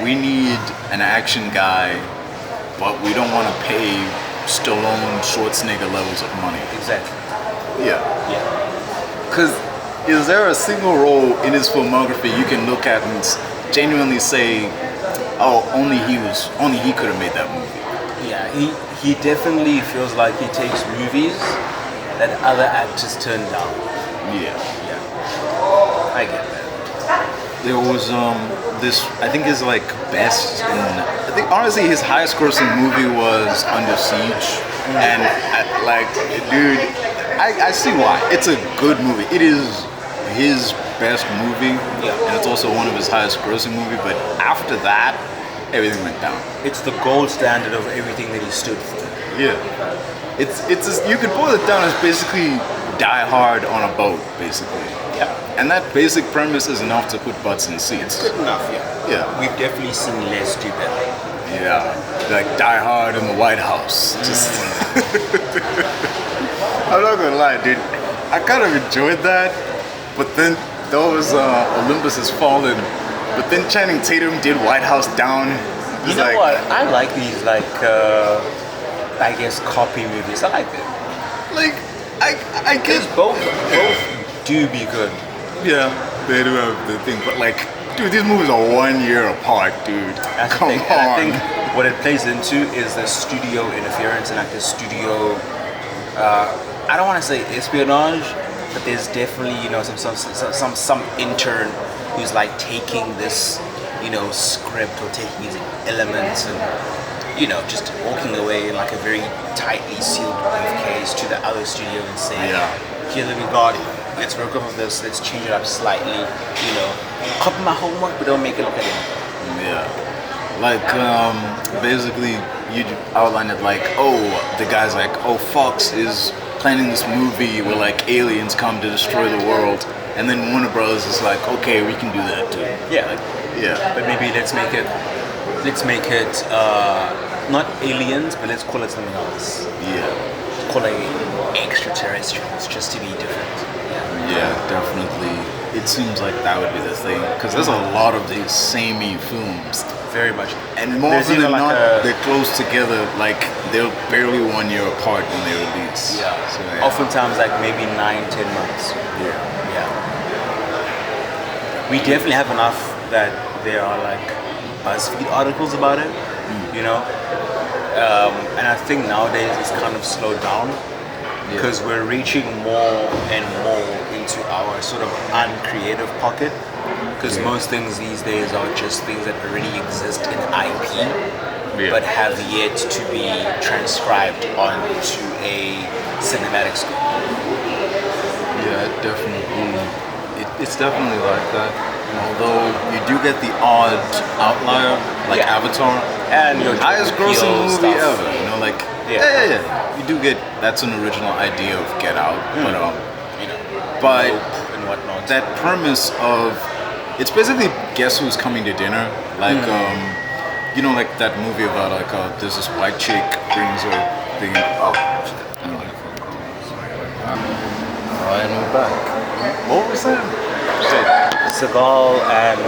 we need an action guy, but we don't want to pay Stallone, Schwarzenegger levels of money. Exactly. Because is there a single role in his filmography you can look at and genuinely say, oh, only he could have made that movie? He definitely feels like he takes movies that other actors turn down. I get that. there was this, I think his like best, I think honestly his highest grossing movie was Under Siege, and like, dude, I see why. It's a good movie. It is his best movie, and it's also one of his highest grossing movie. But after that, everything went down. It's the gold standard of everything that he stood for. Yeah, you could boil it down as basically Die Hard on a boat, basically. Yeah. And that basic premise is enough to put butts in seats. Good enough, yeah. Yeah. We've definitely seen less do better. Yeah, like Die Hard in the White House. Just, I'm not gonna lie, dude. I kind of enjoyed that, but then those Olympus Has Fallen. But then Channing Tatum did White House Down. You know what? I like these I guess copy movies. I like them. Like, I guess both do be good. Yeah, they do have the thing, but like, dude, these movies are 1 year apart, dude. That's Come the thing. on. And I think what it plays into is the studio interference and like the studio. I don't want to say espionage, but there's definitely some intern who's like taking this script or taking these elements and just walking away in like a very tightly sealed briefcase to the other studio and saying, here we got it. Let's work off of this. Let's change it up slightly. Copy my homework, but don't make it look at it. Yeah. Like, basically, you outline it like, the guy's like, Fox is planning this movie where like aliens come to destroy the world, and then Warner Brothers is like, okay, we can do that too. Yeah. But maybe let's make it not aliens, but let's call it something else. Yeah. Call it extraterrestrials, just to be different. Yeah, definitely. It seems like that would be the thing, because there's a lot of these samey films. Very much. And more often than not, they're close together, like they're barely 1 year apart when they release. Yeah. So, oftentimes like maybe 9-10 months. Yeah. We definitely have enough that there are like BuzzFeed articles about it, and I think nowadays it's kind of slowed down because we're reaching more and more into our sort of uncreative pocket, because most things these days are just things that already exist in IP but have yet to be transcribed onto a cinematic scope. Yeah, it's definitely like that. Although you do get the odd outlier, like Avatar, and your highest grossing movie stuff. ever. You do get, that's an original idea of Get Out, but and whatnot. That premise of, it's basically Guess Who's Coming to Dinner, like like that movie about like there's this white chick brings her thing. And we're back. What was that? Segal and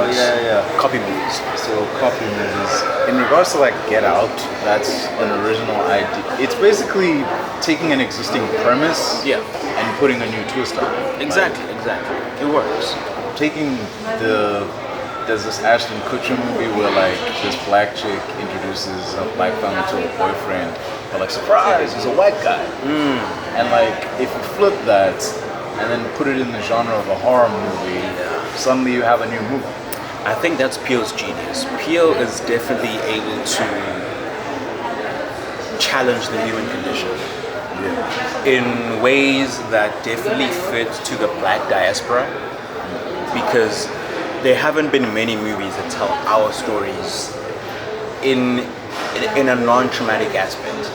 copy movies. So copy movies. In regards to like Get Out, that's an original idea. It's basically taking an existing premise and putting a new twist on it. Exactly. It works. There's this Ashton Kutcher movie where like this black chick introduces a black family to a boyfriend, but like surprise, he's a white guy. And like if you flip that and then put it in the genre of a horror movie, suddenly you have a new movie. I think that's Peele's genius. Peele is definitely able to challenge the human condition in ways that definitely fit to the black diaspora, because there haven't been many movies that tell our stories in a non-traumatic aspect.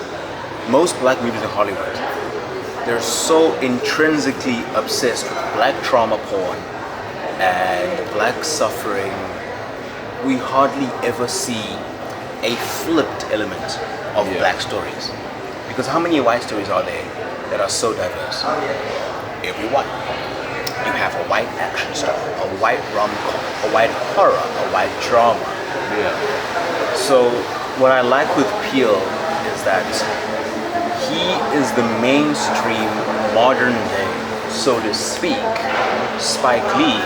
Most black movies in Hollywood, they're so intrinsically obsessed with black trauma porn and black suffering. We hardly ever see a flipped element of black stories. Because how many white stories are there that are so diverse? Every one. You have a white action star, a white rom-com, a white horror, a white drama. So what I like with Peele is that he is the mainstream modern day, so to speak, Spike Lee,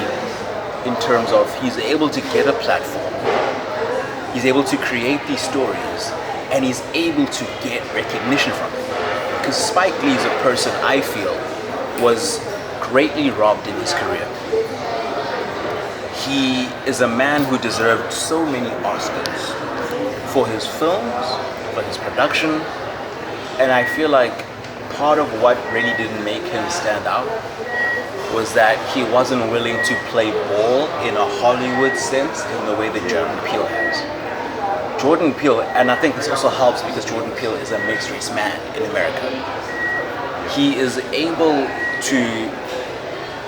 in terms of he's able to get a platform, he's able to create these stories, and he's able to get recognition from it. Because Spike Lee is a person I feel was greatly robbed in his career. he is a man who deserved so many Oscars for his films, for his production, and I feel like part of what really didn't make him stand out was that he wasn't willing to play ball in a Hollywood sense in the way that Jordan Peele has. Jordan Peele, and I think this also helps because Jordan Peele is a mixed race man in America. He is able to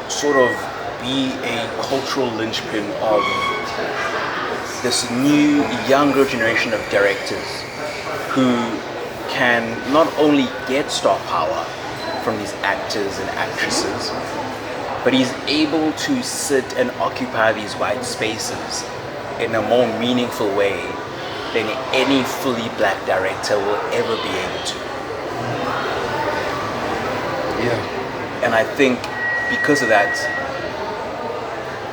sort of be a cultural linchpin of this new, younger generation of directors who can not only get star power from these actors and actresses, but he's able to sit and occupy these white spaces in a more meaningful way than any fully black director will ever be able to. Yeah. And I think because of that,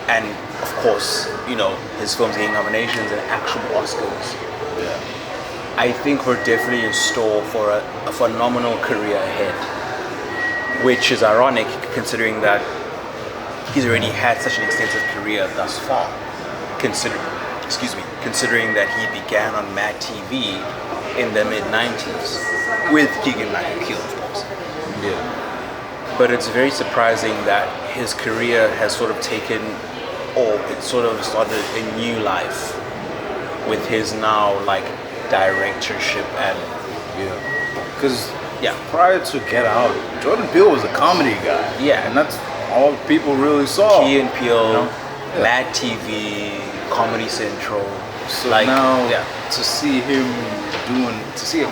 and of course, you know, his films getting nominations and actual Oscars, I think we're definitely in store for a phenomenal career ahead, which is ironic considering that he's already had such an extensive career thus far, considering that he began on Mad TV in the mid-90s with Keegan-Michael Key, of course. Yeah. But it's very surprising that his career has sort of taken, or it sort of started a new life with his now like directorship and Because prior to Get Out, Jordan Peele was a comedy guy. Yeah. And that's all people really saw. Key and Peele, You know? Mad TV, Comedy Central. So like, now yeah. to see a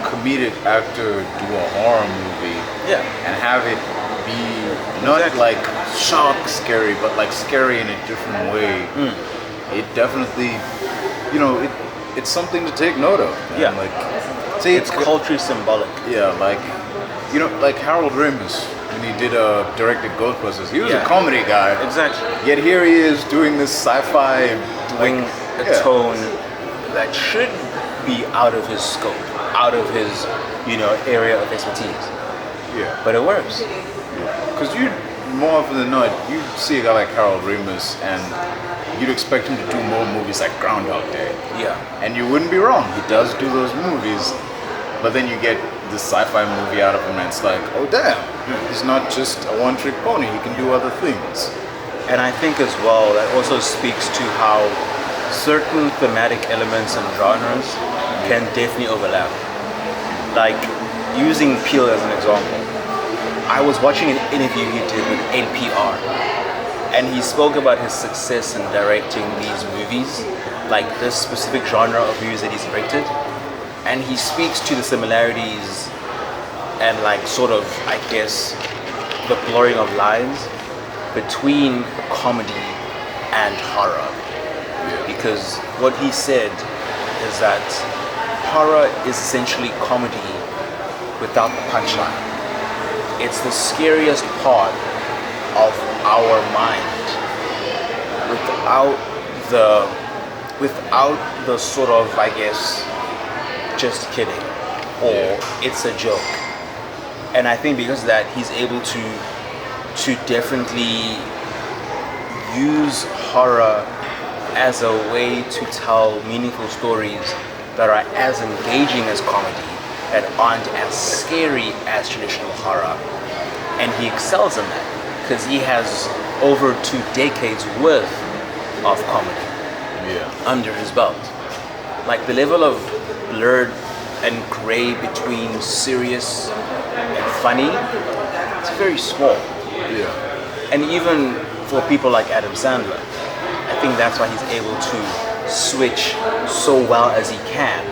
comedic actor do a horror movie and have it be not like shock scary, but like scary in a different way, it definitely, you know, it's something to take note of. Man. Yeah. Like, say It's culturally symbolic. Yeah, like, you know, like Harold Ramis, when he directed Ghostbusters, he was a comedy guy. Exactly. Yet here he is doing this sci-fi, Doing a tone that should be out of his scope, out of his, you know, area of expertise. Yeah. But it works. Because you, more often than not, you see a guy like Harold Ramis and you'd expect him to do more movies like Groundhog Day. Yeah. And you wouldn't be wrong, he does do those movies, but then you get this sci-fi movie out of him and it's like, oh damn, he's not just a one-trick pony, he can do other things. And I think as well, that also speaks to how certain thematic elements and genres can definitely overlap. Like, using Peele as an example, I was watching an interview he did with NPR, and he spoke about his success in directing these movies, like this specific genre of movies that he's directed, and he speaks to the similarities and like sort of, I guess, the blurring of lines between comedy and horror. Because what he said is that horror is essentially comedy without the punchline. It's the scariest part of our mind without the sort of, I guess, just kidding or it's a joke. And I think because of that, he's able to definitely use horror as a way to tell meaningful stories that are as engaging as comedy, that aren't as scary as traditional horror. And he excels in that because he has over 2 decades worth of comedy under his belt. Like the level of blurred and gray between serious and funny, it's very small. And even for people like Adam Sandler, I think that's why he's able to switch so well as he can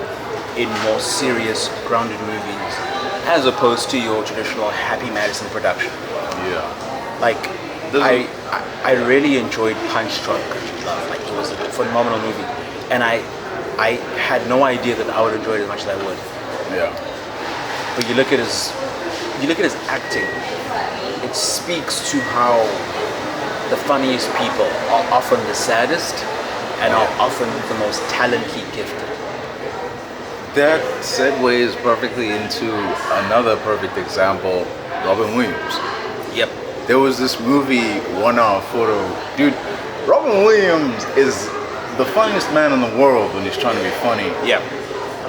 in more serious, grounded movies, as opposed to your traditional Happy Madison production. Like, I really enjoyed Punch Drunk Love. Like, it was a phenomenal movie, and I had no idea that I would enjoy it as much as I would. But you look at his acting. It speaks to how the funniest people are often the saddest and are often the most talently gifted. That segues perfectly into another perfect example, Robin Williams. Yep. There was this movie, 1 Hour Photo. Dude, Robin Williams is the funniest man in the world when he's trying to be funny. Yeah.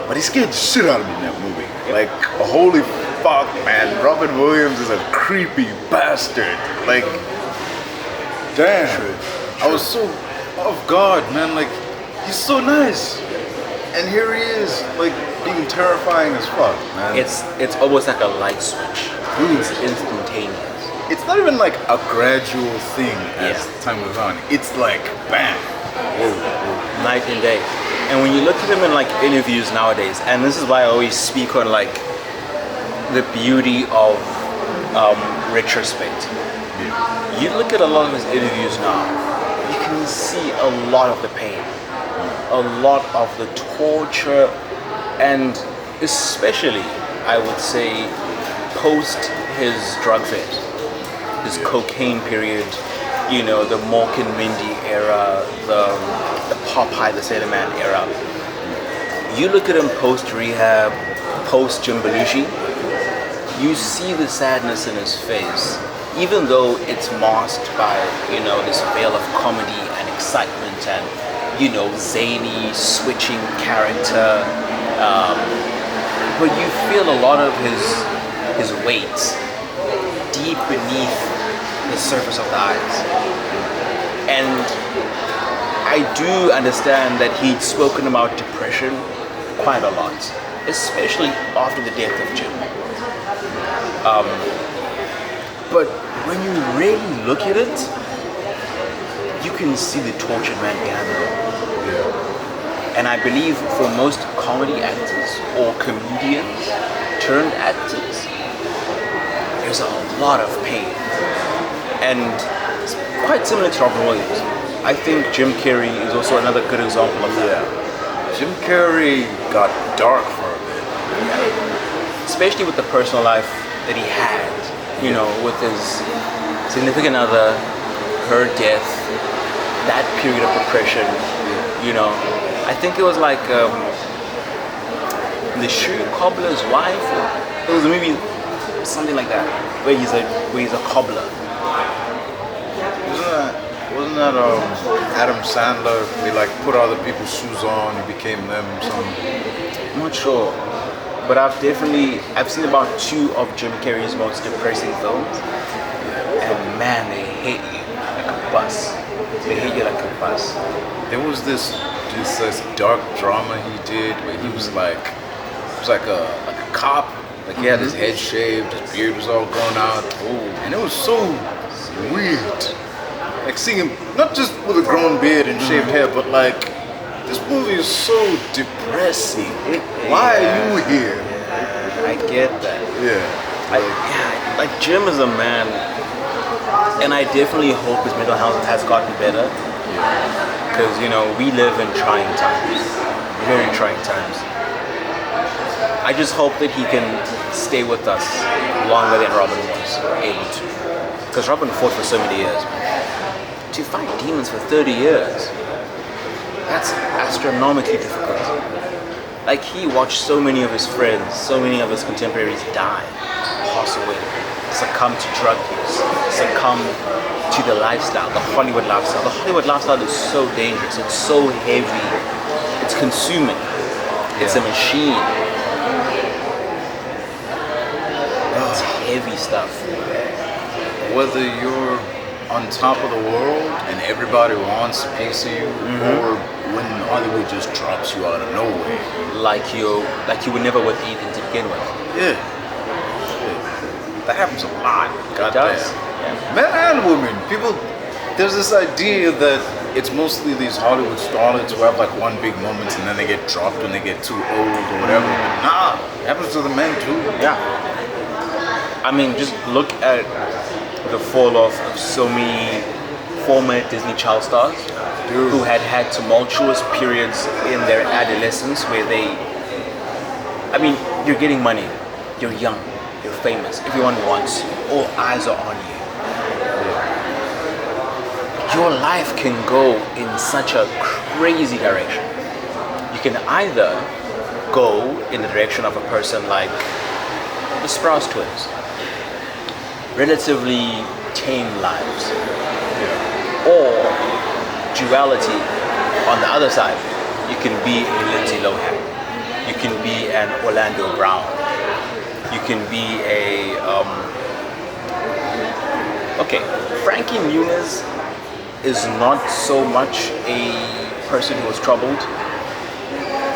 But he scared the shit out of me in that movie. Like, holy fuck, man. Robin Williams is a creepy bastard. Like, damn. I was so off guard, man. Like, he's so nice. And here he is, like, being terrifying as fuck, man. It's almost like a light switch. It's instantaneous. It's not even like a gradual thing as time goes on. It's like, bam. Whoa. Night and day. And when you look at him in like interviews nowadays, and this is why I always speak on like the beauty of retrospect. You look at a lot of his interviews now, you can see a lot of the pain, a lot of the torture, and especially, I would say, post his drug phase, his cocaine period, you know, the Mork and Mindy era, the Popeye the Sailor Man era. You look at him post rehab, post Jim Belushi, you see the sadness in his face, even though it's masked by, you know, this veil of comedy and excitement and, you know, zany switching character. But you feel a lot of his weight deep beneath the surface of the eyes. And I do understand that he'd spoken about depression quite a lot, especially after the death of Jim. But when you really look at it, you can see the tortured man behind it all. And I believe for most comedy actors or comedians turned actors, there's a lot of pain. And it's quite similar to Robin Williams. I think Jim Carrey is also another good example of that. Jim Carrey got dark for a bit. Yeah. Especially with the personal life that he had, you know, with his significant other, her death, that period of depression, you know. I think it was like The Shoe Cobbler's Wife. It was a movie, something like that, where he's a cobbler. Wasn't that Adam Sandler? He like put other people's shoes on, he became them. I'm not sure, but I've seen about 2 of Jim Carrey's most depressing films, and man, they hate you like a bus. They hate you like a bus. There was this dark drama he did where he was like a cop. Like he had his head shaved, his beard was all grown out. And it was so weird. Like seeing him, not just with a grown beard and shaved hair, but like, this movie is so depressing. Why are you here? I get that. Yeah. Like Jim is a man, and I definitely hope his mental health has gotten better. Because, you know, we live in trying times, very trying times. I just hope that he can stay with us longer than Robin was able to. Because Robin fought for so many years. To fight demons for 30 years, that's astronomically difficult. Like, he watched so many of his friends, so many of his contemporaries die, pass away, succumb to drug use, succumb to the lifestyle, the Hollywood lifestyle. The Hollywood lifestyle is so dangerous, it's so heavy, it's consuming, it's a machine. It's heavy stuff. Whether you're on top of the world and everybody wants a piece of you, or when Hollywood just drops you out of nowhere. Like you were never worth anything to begin with. Yeah. That happens a lot. It does. Yeah. Men and women. People, there's this idea that it's mostly these Hollywood starlets who have like one big moment and then they get dropped when they get too old or whatever. Nah, it happens to the men too. Yeah. I mean, just look at the fall off of so many former Disney child stars who had tumultuous periods in their adolescence where I mean, you're getting money, you're young, you're famous, everyone wants you, all eyes are on you. Your life can go in such a crazy direction. You can either go in the direction of a person like the Sprouse twins, relatively tame lives, or duality on the other side. You can be a Lindsay Lohan. You can be an Orlando Brown. You can be a Frankie Muniz is not so much a person who was troubled,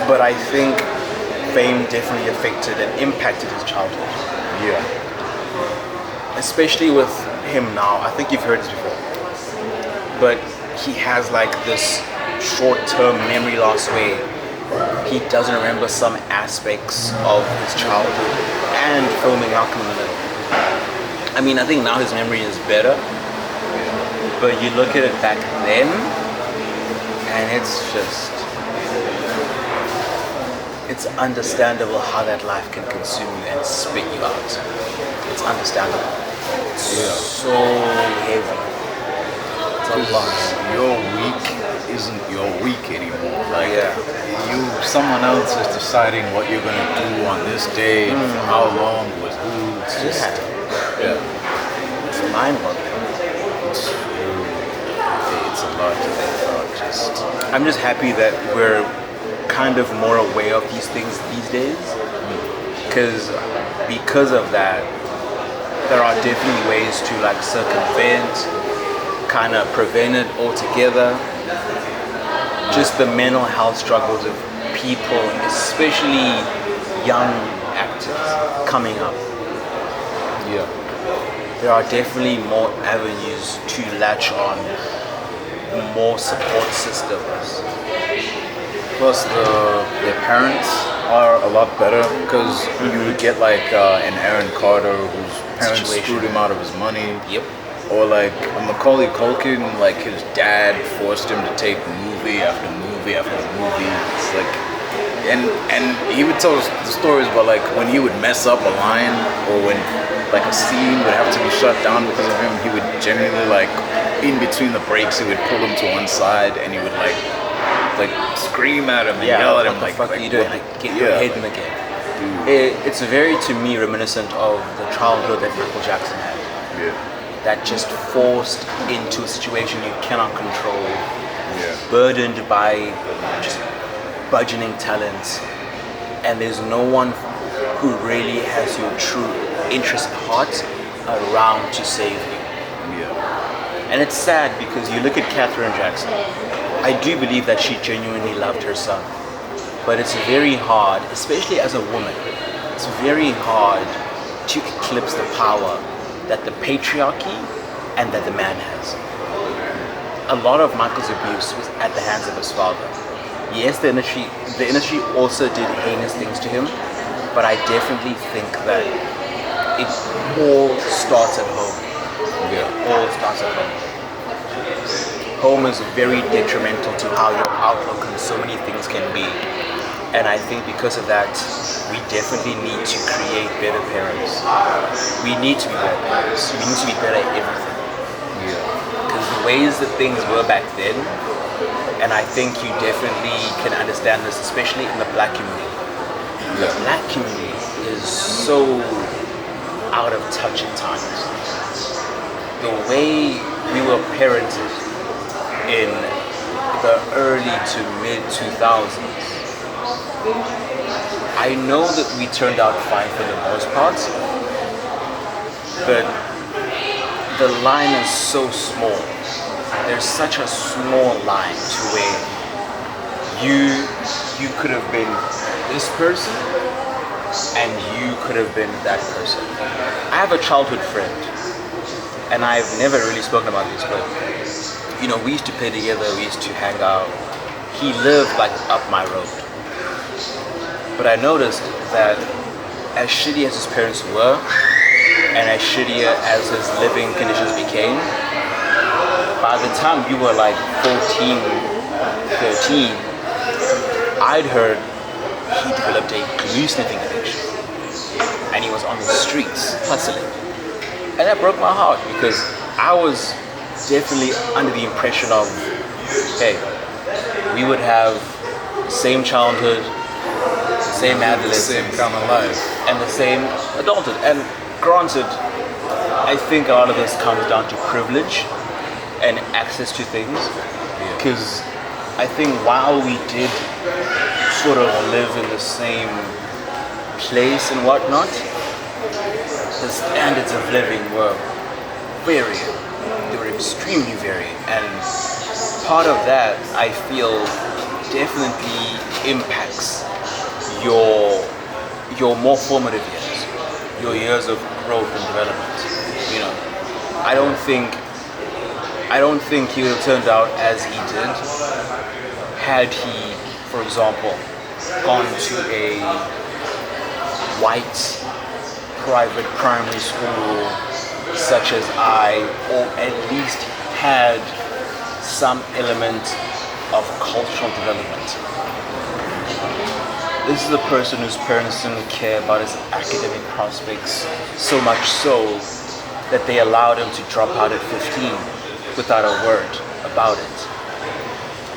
but I think fame definitely affected and impacted his childhood. Yeah. Especially with him now. I think you've heard this before. But he has like this short-term memory loss where he doesn't remember some aspects of his childhood and filming Malcolm in the Middle. I mean, I think now his memory is better, but you look at it back then, and it's understandable how that life can consume you and spit you out. It's understandable. It's so heavy. It's a lot. Your week isn't your week anymore. Like someone else is deciding what you're gonna do on this day, and for how long, with who. It's just it's mind-boggling. It's a lot to think about. I'm just happy that we're kind of more aware of these things these days, because of that, there are definitely ways to like circumvent, kind of prevent it altogether. Just the mental health struggles of people, especially young actors coming up. Yeah. There are definitely more avenues to latch on, more support systems. Plus, their parents are a lot better, because you would get like an Aaron Carter whose parents screwed him out of his money. Yep. Or like a Macaulay Culkin, like his dad forced him to take movie after movie after movie. It's like, and he would tell us the stories about like when he would mess up a line, or when like a scene would have to be shut down because of him, he would genuinely like in between the breaks, he would pull him to one side and he would like scream at him and yell at him what are you doing? Get your head in the game. It's very, to me, reminiscent of the childhood that Michael Jackson had. Yeah. That just forced into a situation you cannot control, burdened by just burgeoning talents, and there's no one who really has your true interest at heart around to save you. Yeah. And it's sad because you look at Katherine Jackson. I do believe that she genuinely loved her son, but it's very hard, especially as a woman, it's very hard to eclipse the power that the patriarchy and that the man has. A lot of Michael's abuse was at the hands of his father. Yes, the industry also did heinous things to him, but I definitely think that it all starts at home. Yeah. All starts at home. Home is very detrimental to how your outlook on so many things can be. And I think because of that, we definitely need to create better parents. We need to be better parents. We need to be better at everything. Because the ways that things were back then, and I think you definitely can understand this, especially in the black community. The black community is so out of touch at times. The way we were parented in the early to mid 2000s, I know that we turned out fine for the most part, but the line is so small. There's such a small line to where you could have been this person and you could have been that person. I have a childhood friend, and I've never really spoken about this, but you know, we used to play together, we used to hang out. He lived like up my road. But I noticed that as shitty as his parents were, and as shittier as his living conditions became, by the time you were like 14, 13, I'd heard he developed a glue sniffing addiction. And he was on the streets, hustling. And that broke my heart because I was definitely under the impression of, hey, we would have the same childhood, the same adolescence, the same kind of life, and the same adulthood. And granted, I think a lot of this comes down to privilege and access to things. Because I think while we did sort of live in the same place and whatnot, the standards of living were varying. They were extremely varying, and part of that I feel definitely impacts your more formative years, your years of growth and development. You know, I don't think he would have turned out as he did had he, for example, gone to a white private primary school such as I, or at least had some element of cultural development. This is a person whose parents didn't care about his academic prospects, so much so that they allowed him to drop out at 15 without a word about it.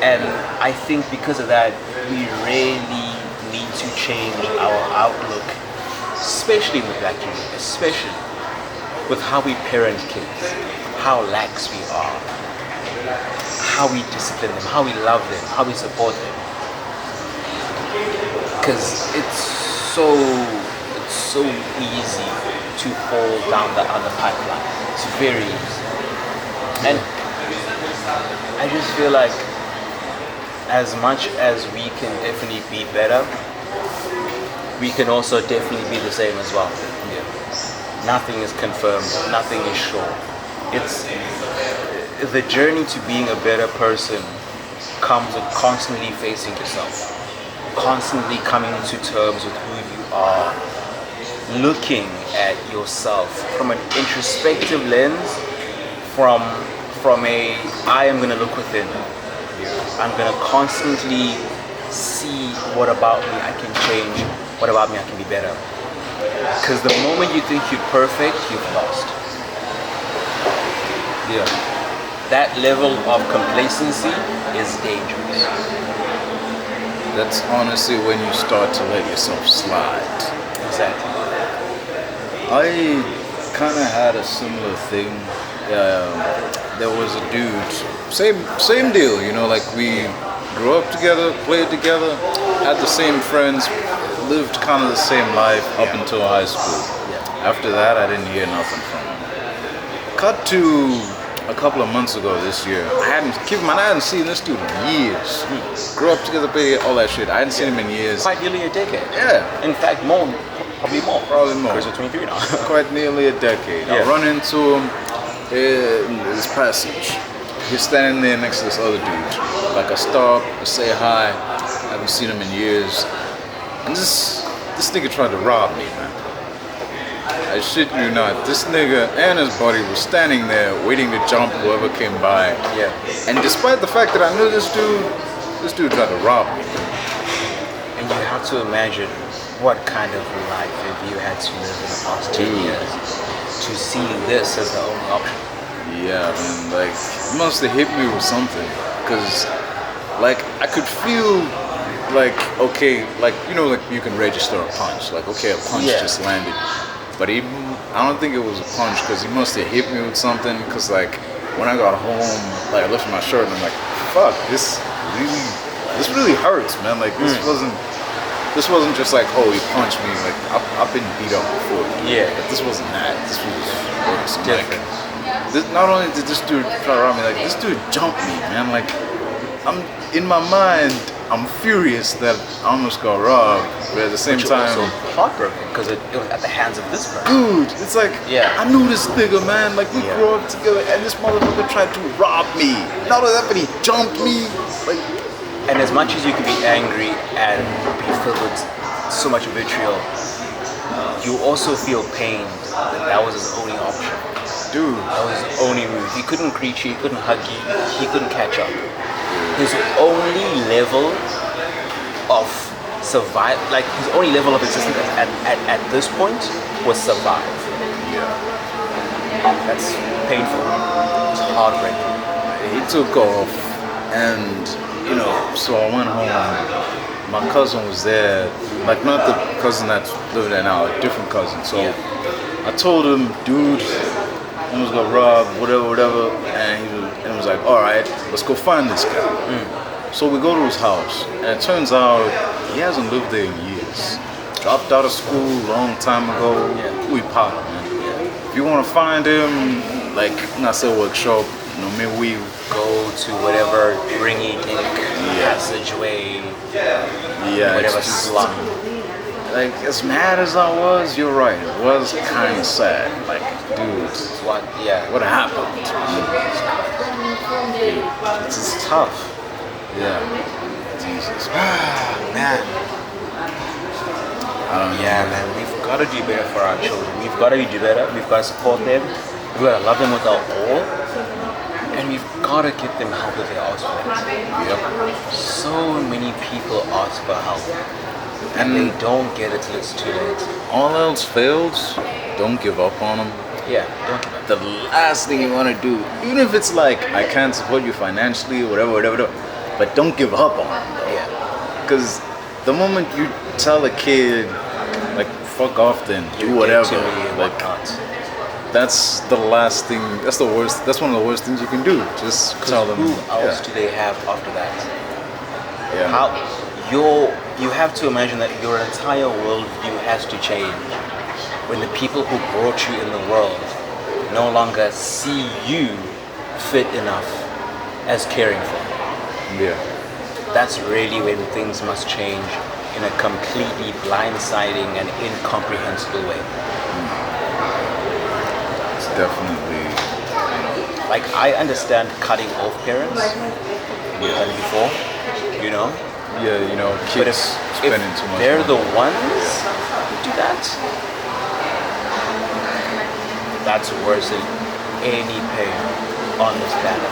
And I think because of that, we really need to change our outlook, especially with black children, especially with how we parent kids, how lax we are, how we discipline them, how we love them, how we support them. Because it's so easy to fall down the other pipeline. It's very easy. And I just feel like as much as we can definitely be better, we can also definitely be the same as well. Nothing is confirmed, nothing is sure. It's the journey to being a better person comes with constantly facing yourself, constantly coming to terms with who you are, looking at yourself from an introspective lens, from a I am going to look within. I'm going to constantly see what about me I can change, what about me I can be better. Because the moment you think you're perfect, you've lost. Yeah. That level of complacency is dangerous. That's honestly when you start to let yourself slide. Exactly. I kind of had a similar thing. There was a dude, same deal, you know, like we grew up together, played together, had the same friends, lived kind of the same life up until high school. After that, I didn't hear nothing from him. Cut to a couple of months ago this year. I hadn't seen this dude in years. Grew up together, played all that shit. I hadn't seen him in years. Quite nearly a decade. Yeah. In fact, probably more. Because we're 23 now. Quite nearly a decade. I run into him in this passage. He's standing there next to this other dude. Like I stop, I say hi. I haven't seen him in years. And this nigga tried to rob me, man. I shit you not. This nigga and his buddy were standing there waiting to jump whoever came by. Yeah. And despite the fact that I knew this dude tried to rob me. And you have to imagine what kind of life have you had to live in the past 10 years to see this as the only option. Yeah, man, like, it must have hit me with something. Because, like, I could feel, like, okay, like, you know, like, you can register a punch. Like, okay, a punch just landed. But I don't think it was a punch, because he must have hit me with something. Because, like, when I got home, like, I lifted my shirt and I'm like, fuck, this really hurts, man. Like, this wasn't just like, oh, he punched me. Like, I've been beat up before. Yeah. But this wasn't that. This was worse. Different. Like, not only did this dude try to rob me, like, this dude jumped me, man. Like, in my mind, I'm furious that I almost got robbed, but at the same time, also heartbroken because it was at the hands of this person. Dude, it's like, I knew this nigga, man. Like, we grew up together, and this motherfucker tried to rob me. Not only that, but he jumped me. Like, and as much as you can be angry and be filled with so much vitriol, you also feel pain that was his only option. Dude, that was his only move. He couldn't greet you, he couldn't hug you, he couldn't catch up. His only level of his only level of existence at this point was survive. Yeah. That's painful. It's heartbreaking. He took off, and, you know, so I went home. My cousin was there, like, not the cousin that's living there now, a different cousin. So I told him, dude, almost got robbed, whatever, and he was like, all right, let's go find this guy. So we go to his house, and it turns out he hasn't lived there in years. Dropped out of school a long time ago. We pop, man. If you want to find him, like, Nasa workshop, you know, maybe we go to whatever ringy-dink passageway, whatever slum. Like, as mad as I was, you're right, it was kind of sad. Like, dude, what happened? This is tough. Yeah. Jesus. Man. Man, we've got to do better for our children. We've got to do better. We've got to support them. We've got to love them with our all. And we've got to get them help if they ask for it. So many people ask for help. And they don't get it till it's too late. All else fails, don't give up on them. Yeah, don't give up. The last thing you want to do, even if it's like, I can't support you financially or whatever, but don't give up on them. Yeah. Because the moment you tell a kid, like, fuck off then, do whatever, like, that's the last thing, that's the worst, that's one of the worst things you can do. Just tell them. Who else do they have after that? You have to imagine that your entire worldview has to change when the people who brought you in the world no longer see you fit enough as caring for them. That's really when things must change in a completely blindsiding and incomprehensible way. It's definitely, like, I understand cutting off parents than before, you know. Yeah, you know, kids but if spending too much they're money. the ones who do that, that's worse than any pain on this planet.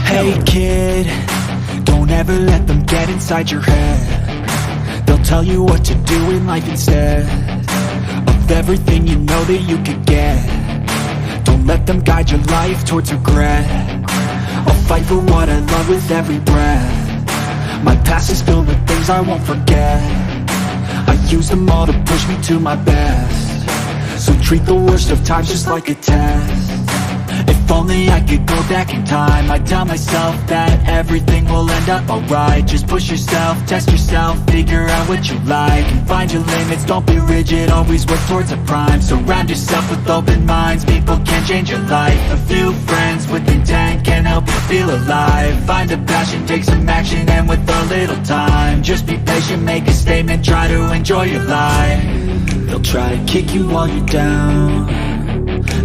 Hey kid, don't ever let them get inside your head. They'll tell you what to do in life instead of everything you know that you could get. Don't let them guide your life towards regret. I'll fight for what I love with every breath. My past is filled with things I won't forget. I use them all to push me to my best. So treat the worst of times just like a test. If only I could go back in time, I'd tell myself that everything will end up alright. Just push yourself, test yourself, figure out what you like, and find your limits, don't be rigid, always work towards a prime. Surround yourself with open minds, people can change your life. A few friends with intent can help you feel alive. Find a passion, take some action, and with a little time, just be patient, make a statement, try to enjoy your life. They'll try to kick you while you're down.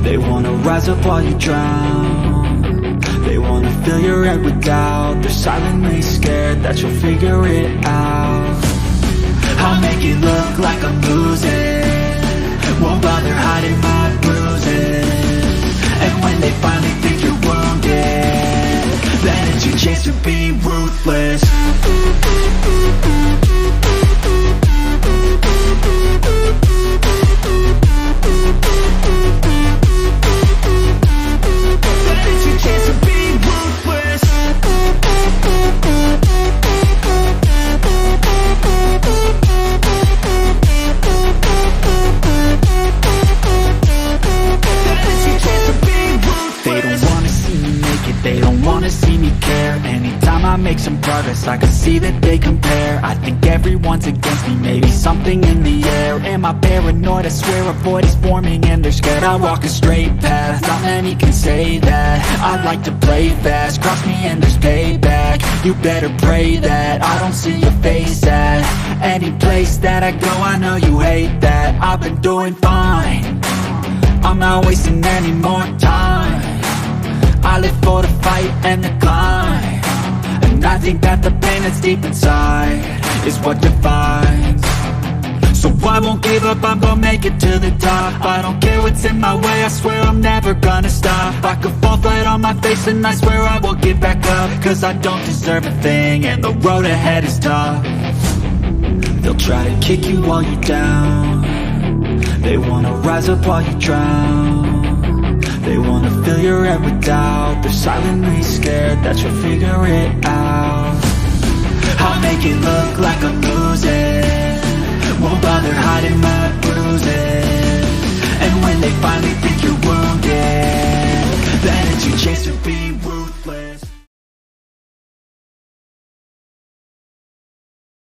They wanna rise up while you drown. They wanna fill your head with doubt. They're silently scared that you'll figure it out. I'll make it look like I'm losing, won't bother hiding my bruises. And when they finally think you're wounded, then it's your chance to be ruthless. They don't wanna see me care. Anytime I make some progress, I can see that they compare. I think everyone's against me, maybe something in the air. Am I paranoid? I swear a void is forming and they're scared. I walk a straight path, not many can say that. I like to play fast, cross me and there's payback. You better pray that I don't see your face at any place that I go. I know you hate that. I've been doing fine, I'm not wasting any more time. I live for the fight and the climb, and I think that the pain that's deep inside is what defines. So I won't give up, I'm gonna make it to the top. I don't care what's in my way, I swear I'm never gonna stop. I could fall flat on my face and I swear I will get back up, cause I don't deserve a thing and the road ahead is tough. They'll try to kick you while you're down. They wanna rise up while you drown. They wanna fill your head with doubt. They're silently scared that you'll figure it out. I'll make it look like I'm losing, won't bother hiding my bruises. And when they finally think you're wounded, then it's your chance to be